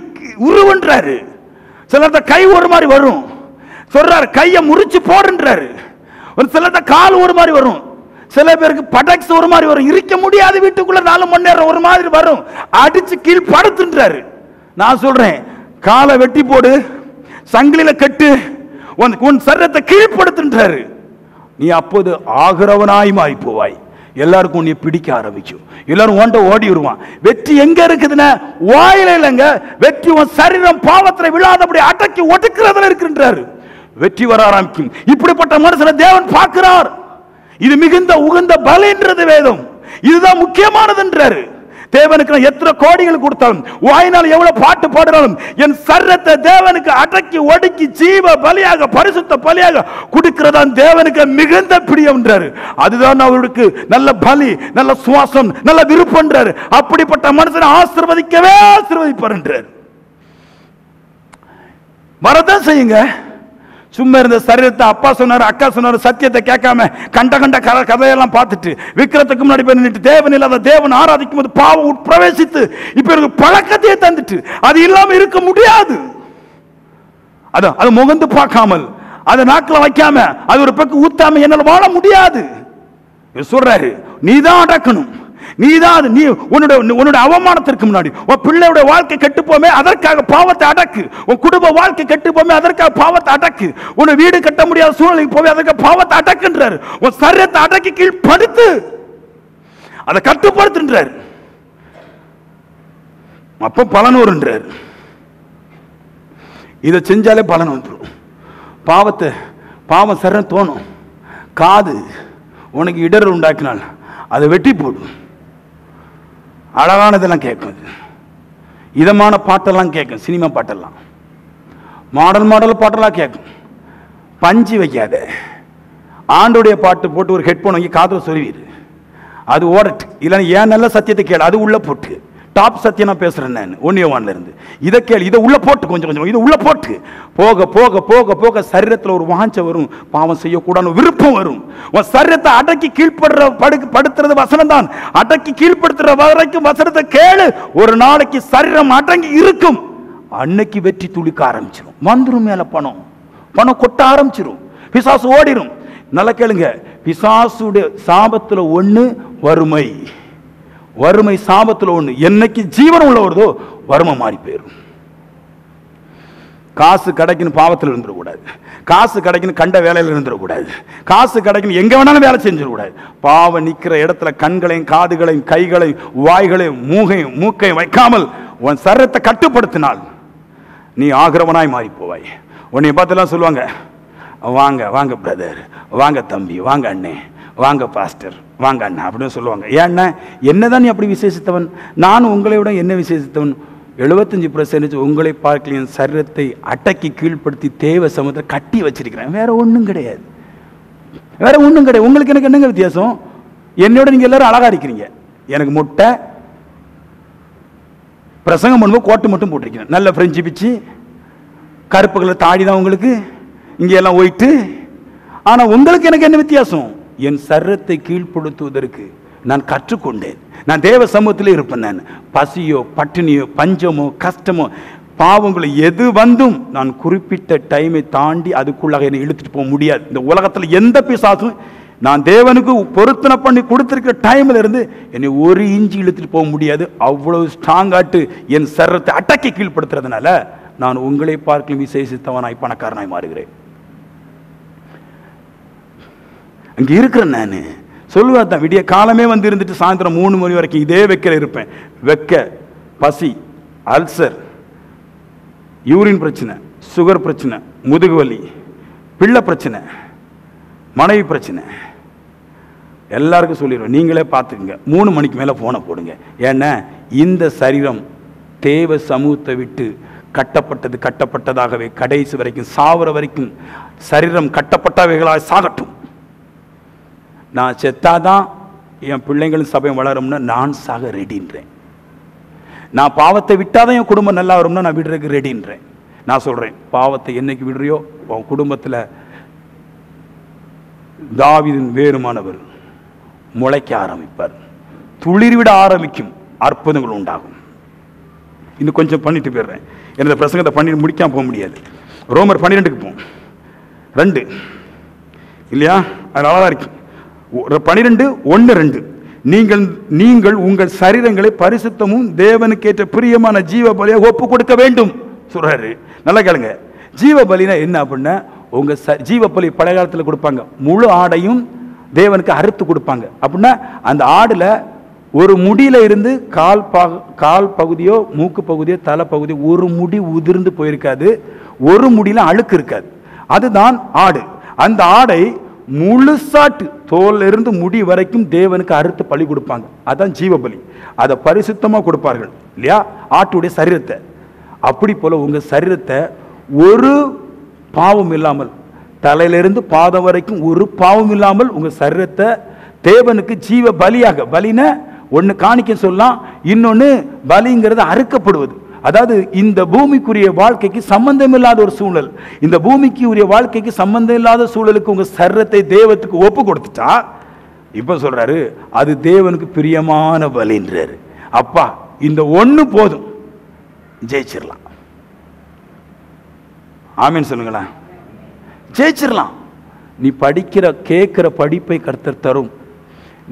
உருவன்றாரு. சில கை ஒரு மாதிரி வரும், சொல்றாரு கையை முறிச்சு போடுன்றாரு. ஒரு சில கால் ஒரு மாதிரி வரும், சில பேருக்கு படக்ஸ் ஒரு மாதிரி வரும், இருக்க முடியாது, வீட்டுக்குள்ள 4 மணி நேரம் ஒரு மாதிரி வரும், அடிச்சு கீழ் படுத்துன்றாரு. நான் சொல்றேன், காலை வெட்டி போடு, சங்கிலில கட்டு, உன் சரீரத்தை கீழ்படுத்துன்றாரு. நீ அப்போது ஆகிறவனாய் மாறி போவாய். எல்லாருக்கும் உன்னை பிடிக்க ஆரம்பிக்கும், எல்லாரும் ஓண்ட ஓடி வருவான். வெற்றி எங்க இருக்குதுன்னா வாயில இல்லைங்க, வெற்றி உன் சரீரம் பாவத்தில் விழாதபடி அடக்கி ஒடுக்கிறதுல இருக்கின்றாரு. வெற்றி வர ஆரம்பிக்கும். இப்படிப்பட்ட மனுஷனை தேவன் பார்க்கிறார். இது மிகுந்த உகந்த பலன்றது வேதம். இதுதான் முக்கியமானதுன்றாரு. தேவனுக்கு நான் எத்தனை கோடிகள் கொடுத்தாலும், வாயினால் எவ்வளவு பாட்டு பாடினாலும், என் சரீரத்தை தேவனுக்கு அடக்கி ஒடுக்கி ஜீவ பலியாக பரிசுத்த பலியாக கொடுக்கிறதா தேவனுக்கு மிகுந்த பிரியம்ன்றாரு. அதுதான் அவருக்கு நல்ல பலி, நல்ல சுவாசம், நல்ல விருப்பம்ன்றாரு. அப்படிப்பட்ட மனுஷனை ஆசீர்வதிக்கவே ஆசீர்வதிப்பார். வரதான் செய்யுங்க. சும்மா இருந்த சரீரத்தை அப்பா சொன்னார், அக்கா சொன்னார், சத்தியத்தை கேட்காம கண்ட கதையெல்லாம் பார்த்துட்டு விக்கிரத்துக்கு முன்னாடி போய் நின்றுட்டு தேவன் இல்லாத தேவன் ஆராதிக்கும் போது பாவம் பிரவேசித்து இப்ப இருக்கு பழக்கத்தையே தந்துட்டு அது இல்லாம இருக்க முடியாது. அது முகந்து பார்க்காமல், அதை நாக்கில் வைக்காம, அது ஒரு பக்கம் ஊத்தாம என்னால் வாழ முடியாது சொல்றாரு. நீதான் அடக்கணும், நீதான் நீ உன்னோட அவமானத்திற்கு முன்னாடி உன் பிள்ளையோட வாழ்க்கை கெட்டு போமே அதற்காக பாவத்தை அடக்கு. உன் குடும்ப வாழ்க்கை கெட்டு போமே அதற்காக பாவத்தை அடக்கு. உன்னை வீடு கட்ட முடியாத சூழ்நிலைக்கு போவே அதற்காக பாவத்தை அடக்குன்றார். உன் சரீரத்தை அடக்கி கீழ்படுத்து, அதை கட்டுப்படுத்துன்றார். அப்ப பலன் வருன்றார். இதை செஞ்சாலே பலன் வந்துடும். பாவம் சரணம் தோணும். காது உனக்கு இடர் உண்டாக்கினால் அதை வெட்டி போடும். அழகானதெல்லாம் கேட்கும், இதமான பாட்டெல்லாம் கேட்கும், சினிமா பாட்டெல்லாம் மாடல் பாட்டெல்லாம் கேட்கும். பஞ்சு வைக்காத, ஆண்டோடைய பாட்டு போட்டு ஒரு ஹெட்போன் வாங்கி காதில் சொருவிடு, அது ஓடட்டு. இல்லைன்னா ஏன் நல்ல சத்தியத்தை கேளு, அது உள்ள போட்டு. டாப் சத்தியம் நான் பேசுறேன் நான் 1 யோவான்ல இருந்து. இதை கேளு, இதை உள்ள போட்டு கொஞ்சம் இதை உள்ள போட்டு போக போக போக போக சரீரத்தில் ஒரு வாஞ்சை வரும், பாவம் செய்யக்கூடாது விருப்பம் வரும். உன் சரீரத்தை அடக்கி படுத்துறது வசனம் தான். அடக்கி கீழ்படுத்துற வரைக்கும் வசனத்தை கேளு, ஒரு நாளைக்கு சரீரம் அடங்கி இருக்கும். அன்னைக்கு வெற்றி துளிக்க ஆரம்பிச்சிடும். வந்துரும் மேல பணம் கொட்ட ஆரம்பிச்சிடும், பிசாசு ஓடிடும். நல்லா கேளுங்க, பிசாசுடைய சாபத்துல ஒண்ணு வறுமை. வறுமை சாபத்துல ஒண்ணு. என்னைக்கு ஜீவனம் உள்ள வருதோ வறுமை மாறி போயிடும். காசு கிடைக்குன்னு பாவத்தில் இருந்துடக்கூடாது, காசு கிடைக்குன்னு கண்ட வேலையில் இருந்துடக்கூடாது, காசு கிடைக்குன்னு எங்க வேணாலும் வேலை செஞ்சிடக்கூடாது. பாவம் நிற்கிற இடத்துல கண்களையும் காதுகளையும் கைகளையும் வாய்களையும் மூக்கையும் வைக்காமல் உன் சரீரத்தை கட்டுப்படுத்தினால் நீ ஆகிரவனாய் மாறி போவாய். உன்னை பார்த்தெல்லாம் சொல்லுவாங்க, வாங்க வாங்க பிரதர், வாங்க தம்பி, வாங்க அண்ணே, வாங்க பாஸ்டர், வாங்க அண்ணா அப்படின்னு சொல்லுவாங்க. ஏன்னா என்னதான் நீ அப்படி விசேஷித்தவன்? நான் உங்களை விட என்ன விசேஷித்தவன்? 75% உங்களை பார்க்கல என் சரீரத்தை அடக்கி கீழ்ப்படுத்தி தேவ சமூகத்தை கட்டி வச்சிருக்கிறேன். வேற ஒன்றும் கிடையாது, வேற ஒன்றும் கிடையாது. உங்களுக்கு எனக்கு என்னங்க வித்தியாசம்? என்னோட நீங்க எல்லாரும் அழகா இருக்கிறீங்க. எனக்கு முட்டை பிரசங்கம் பண்ணும்போது கோட்டு மட்டும் போட்டிருக்கேன், நல்ல பிரெஞ்சு பிச்சு, கருப்பு கலர் தாடி தான் உங்களுக்கு, இங்கே எல்லாம் ஒயிட்டு. ஆனா உங்களுக்கு எனக்கு என்ன வித்தியாசம்? என் சரீரத்தை கீழ்ப்படுத்துவதற்கு நான் கற்றுக்கொண்டேன். நான் தேவ சமூகத்தில் இருப்பேன். நான் பசியோ பட்டினியோ பஞ்சமோ கஷ்டமோ பாவங்களோ எது வந்தும் நான் குறிப்பிட்ட டைமை தாண்டி அதுக்குள்ளாக என்னை இழுத்துட்டு போக முடியாது. இந்த உலகத்தில் எந்த பிசாசும் நான் தேவனுக்கு பொருத்தனை பண்ணி கொடுத்திருக்கிற டைம்ல இருந்து என்னை 1 இன்ச்சு இழுத்துட்டு போக முடியாது. அவ்வளவு ஸ்ட்ராங்காட்டு என் சரீரத்தை அடக்கி கீழ்படுத்துறதுனால நான் உங்களை பார்க்க விசேஷித்தவனாய் பணக்காரனாய் மாறுகிறேன். அங்கே இருக்கிறேன். நான் சொல்லுவேன், விடிய காலமே வந்து இருந்துட்டு சாயந்தரம் 3 மணி வரைக்கும் இதே வெக்கையில் இருப்பேன். வெக்க, பசி, அல்சர், யூரின் பிரச்சனை, சுகர் பிரச்சனை, முதுகு வலி, பிள்ளை பிரச்சனை, மனைவி பிரச்சனை, எல்லாருக்கும் சொல்லிடுவேன். நீங்களே பார்த்துக்குங்க, 3 மணிக்கு மேலே ஃபோனை போடுங்க. ஏன்னா இந்த சரீரம் தேவ சமூகத்தை விட்டு கட்டப்பட்டதாகவே கடைசி வரைக்கும் சாவர வரைக்கும் சரீரம் கட்டப்பட்டவைகளாக சாகட்டும். நான் செத்தாதான் என் பிள்ளைங்களும் சபையும் வளரும்னா நான் சாக ரெடின்றேன். நான் பாவத்தை விட்டாதான் என் குடும்பம் நல்லா வரும்னா நான் விடுறதுக்கு ரெடின்றேன். நான் சொல்றேன், பாவத்தை என்னைக்கு விடுறியோ உன் குடும்பத்தில் தாவீதின் வேறுமானவர் முளைக்க ஆரம்பிப்பார், துளிர்விட ஆரம்பிக்கும், அற்புதங்கள் உண்டாகும். இன்னும் கொஞ்சம் பண்ணிட்டு போயிடுறேன், என்னோட பிரசங்கத்தை பண்ணிட்டு முடிக்காம போக முடியாது. ரோமர் 12க்கு போம், 2 இல்லையா? அது அழகா இருக்கு. 12:1-2 நீங்கள் உங்கள் சரீரங்களை பரிசுத்தமும் தேவனுக்கேற்ற பிரியமான ஜீவ பலியாக ஒப்பு கொடுக்க வேண்டும் சொல்றாரு. நல்லா கேளுங்க, ஜீவ பலினா என்ன அப்படின்னா, உங்க ஜீவ பலி பழைய காலத்தில் கொடுப்பாங்க, முழு ஆடையும் தேவனுக்கு அறுத்து கொடுப்பாங்க. அப்படின்னா அந்த ஆடுல ஒரு முடியில இருந்து கால் பகுதியோ மூக்கு பகுதியோ தலை பகுதியோ ஒரு முடி உதிர்ந்து போயிருக்காது, ஒரு முடியில அழுக்கு இருக்காது. அதுதான் ஆடு. அந்த ஆடை முழுசாட்டு தோல்ல இருந்து முடி வரைக்கும் தேவனுக்கு அறுத்து பலி கொடுப்பாங்க. அதான் ஜீவ பலி. அதை பரிசுத்தமா கொடுப்பார்கள் இல்லையா, ஆட்டுடைய சரீரத்தை. அப்படி போல உங்க சரீரத்தை ஒரு பாவம் இல்லாமல், தலையிலிருந்து பாதம் வரைக்கும் ஒரு பாவம் இல்லாமல் உங்க சரீரத்தை தேவனுக்கு ஜீவ பலியாக, பலின ஒன்னு காணிக்க சொல்லலாம், இன்னொன்னு பலிங்கிறது அறுக்கப்படுவது. அதாவது இந்த பூமிக்குரிய வாழ்க்கைக்கு சம்பந்தம் இல்லாத ஒரு சூழல், இந்த பூமிக்கு உரிய வாழ்க்கைக்கு சம்பந்தம் இல்லாத சூழலுக்கு உங்க சரீரத்தை தேவத்துக்கு ஒப்பு கொடுத்துட்டா, இப்ப சொல்றாரு அது தேவனுக்கு பிரியமான பலின்றாரு. அப்பா இந்த ஒண்ணு போதும், ஜெயிச்சிடலாம். ஆமீன் சொல்லுங்களேன், ஜெயிச்சிடலாம். நீ படிக்கிற கேட்கிற படிப்பை கர்த்தர் தரும்,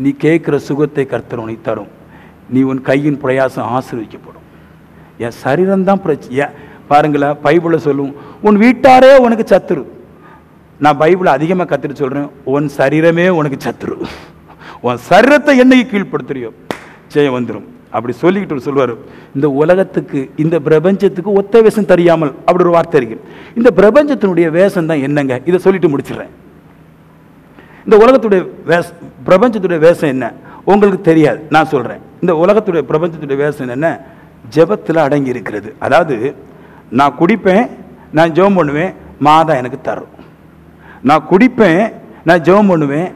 நீ கேட்கிற சுகத்தை கர்த்தர் உனக்கு தரும், நீ உன் கையின் பிரயாசம் ஆசீர்வதிக்கப்படும். என் சரீரம் தான் பிரச்சனை. பாருங்களேன், பைபிளை சொல்லும் உன் வீட்டாரே உனக்கு சத்துரு. நான் பைபிளை அதிகமாக கற்றுட்டு சொல்றேன், உன் சரீரமே உனக்கு சத்துரு. உன் சரீரத்தை என்னைக்கு கீழ்படுத்துறியோ ஜெயம் வந்துடும். அப்படி சொல்லிக்கிட்டு சொல்லுவார், இந்த உலகத்துக்கு இந்த பிரபஞ்சத்துக்கு ஒத்த வேஷம் தெரியாமல், அப்படி ஒரு வார்த்தை இருக்கு. இந்த பிரபஞ்சத்தினுடைய வேஷம் தான் என்னங்க, இதை சொல்லிட்டு முடிச்சிடுறேன். இந்த உலகத்துடைய பிரபஞ்சத்துடைய வேஷம் என்ன உங்களுக்கு தெரியாது, நான் சொல்றேன். இந்த உலகத்துடைய பிரபஞ்சத்துடைய வேஷம் என்ன, ஜெபத்தில் அடங்கி இருக்கிறது. அதாவது நான் குடிப்பேன், நான் ஜெபம் பண்ணுவேன், மாதா எனக்கு தரும். நான் குடிப்பேன், நான் ஜெபம் பண்ணுவேன்,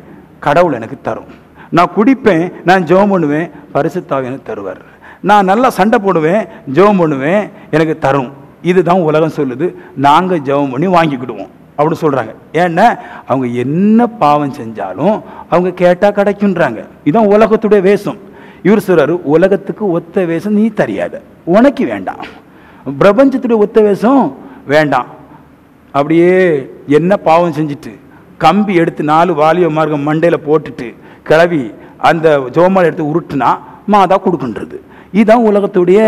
கடவுள் எனக்கு தரும். நான் குடிப்பேன், நான் ஜெபம் பண்ணுவேன், பரிசுத்த ஆவி எனக்கு தருவார். நான் நல்லா சண்டை போடுவேன், ஜெபம் பண்ணுவேன், எனக்கு தரும். இதுதான் உலகம் சொல்லுது. நாங்கள் ஜெபம் பண்ணி வாங்கிக்கிடுவோம் அப்படின்னு சொல்கிறாங்க. ஏன்னா அவங்க என்ன பாவம் செஞ்சாலும் அவங்க கேட்டால் கிடைக்குன்றாங்க. இதுதான் உலகத்துடைய வேஷம். இவர் சொல்றாரு, உலகத்துக்கு ஒத்த வேஷம் நீ தெரியாத, உனக்கு வேண்டாம். பிரபஞ்சத்துடைய ஒத்த வேஷம் வேண்டாம். அப்படியே என்ன பாவம் செஞ்சுட்டு கம்பி எடுத்து 4 வாலிய மார்க்கம் மண்டையில் போட்டுட்டு கிளவி அந்த ஜோமாலை எடுத்து உருட்டுனா மாதா கொடுக்குன்றது. இதுதான் உலகத்துடைய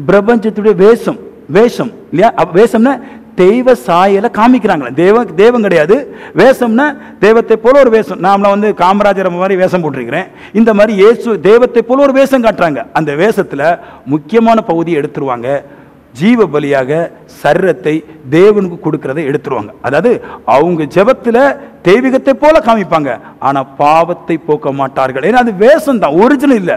பிரபஞ்சத்துடைய வேஷம். வேஷம் இல்லையா? வேஷம்னா தெய்வ சாயலை காமிக்கிறாங்களே. தெய்வம் கிடையாது. வேஷம்னா தெய்வத்தை போல ஒரு வேஷம். நாமள வந்து காமராஜர் மாதிரி வேஷம் போட்டிருக்கிறேன். இந்த மாதிரி இயேசு தெய்வத்தை போல ஒரு வேஷம் காட்டுறாங்க. அந்த வேஷத்தில் முக்கியமான பகுதியை எடுத்துருவாங்க. ஜீவ பலியாக சரீரத்தை தேவனுக்கு கொடுக்கறதை எடுத்துருவாங்க. அதாவது அவங்க ஜெபத்தில் தெய்வீகத்தை போல காமிப்பாங்க, ஆனா பாவத்தை போக்க மாட்டார்கள். ஏன்னா அது வேஷம் தான், ஒரிஜினல் இல்லை.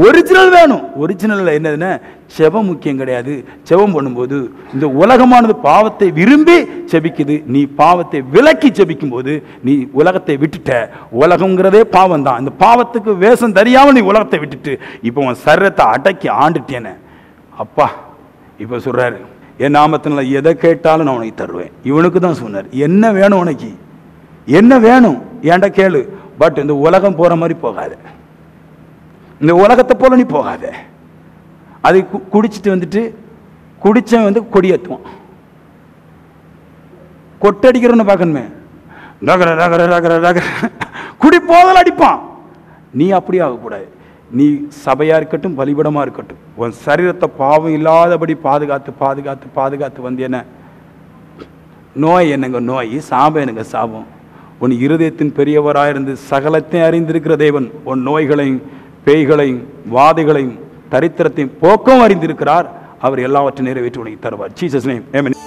ஒரிஜினல் வேணும். ஒரிஜினல் என்னதுன்னா ஜெபம் முக்கியம் கிடையாது. ஜெபம் பண்ணும்போது இந்த உலகமானது பாவத்தை விரும்பி ஜெபிக்குது. நீ பாவத்தை விலக்கி ஜெபிக்கும் போது நீ உலகத்தை விட்டுட்ட. உலகங்கிறதே பாவம் தான். இந்த பாவத்துக்கு வேஷம் தெரியாமல் நீ உலகத்தை விட்டுட்டு இப்போ உன் சரீரத்தை அடக்கி ஆண்டுட்டேன்னு அப்பா இப்போ சொல்றாரு, என் நாமத்தினால எதை கேட்டாலும் நான் உனக்கு தருவேன். இவனுக்கு தான் சொன்னார், என்ன வேணும் உனக்கு, என்ன வேணும் ஏன்டா கேளு. பட் இந்த உலகம் போற மாதிரி போகாத, இந்த உலகத்தை போல நீ போகாத. அதை குடிச்சிட்டு வந்துட்டு குடிச்சவன் வந்து கொடியேற்றுவான். கொட்டடிக்கிறவன்னு பார்க்கணுமே, ரகர ரகர ரகர ரகர குடி போதல் அடிப்பான். நீ அப்படியே ஆகக்கூடாது. நீ சபையா இருக்கட்டும், பலிபடமா இருக்கட்டும், உன் சரீரத்தை பாவம் இல்லாதபடி பாதுகாத்து பாதுகாத்து பாதுகாத்து வந்து என்ன நோய் என்னங்க நோய், சாபம் என்னங்க சாபம். உன் இருதயத்தின் பெரியவராயிருந்து சகலத்தையும் அறிந்திருக்கிற தேவன் உன் நோய்களையும் பேய்களையும் வாதைகளையும் தரித்திரத்தையும் போக்கவும் அறிந்திருக்கிறார். அவர் எல்லாவற்றையும் நிறைவேற்றி உனக்கு தருவார். Jesus name. ஆமென்.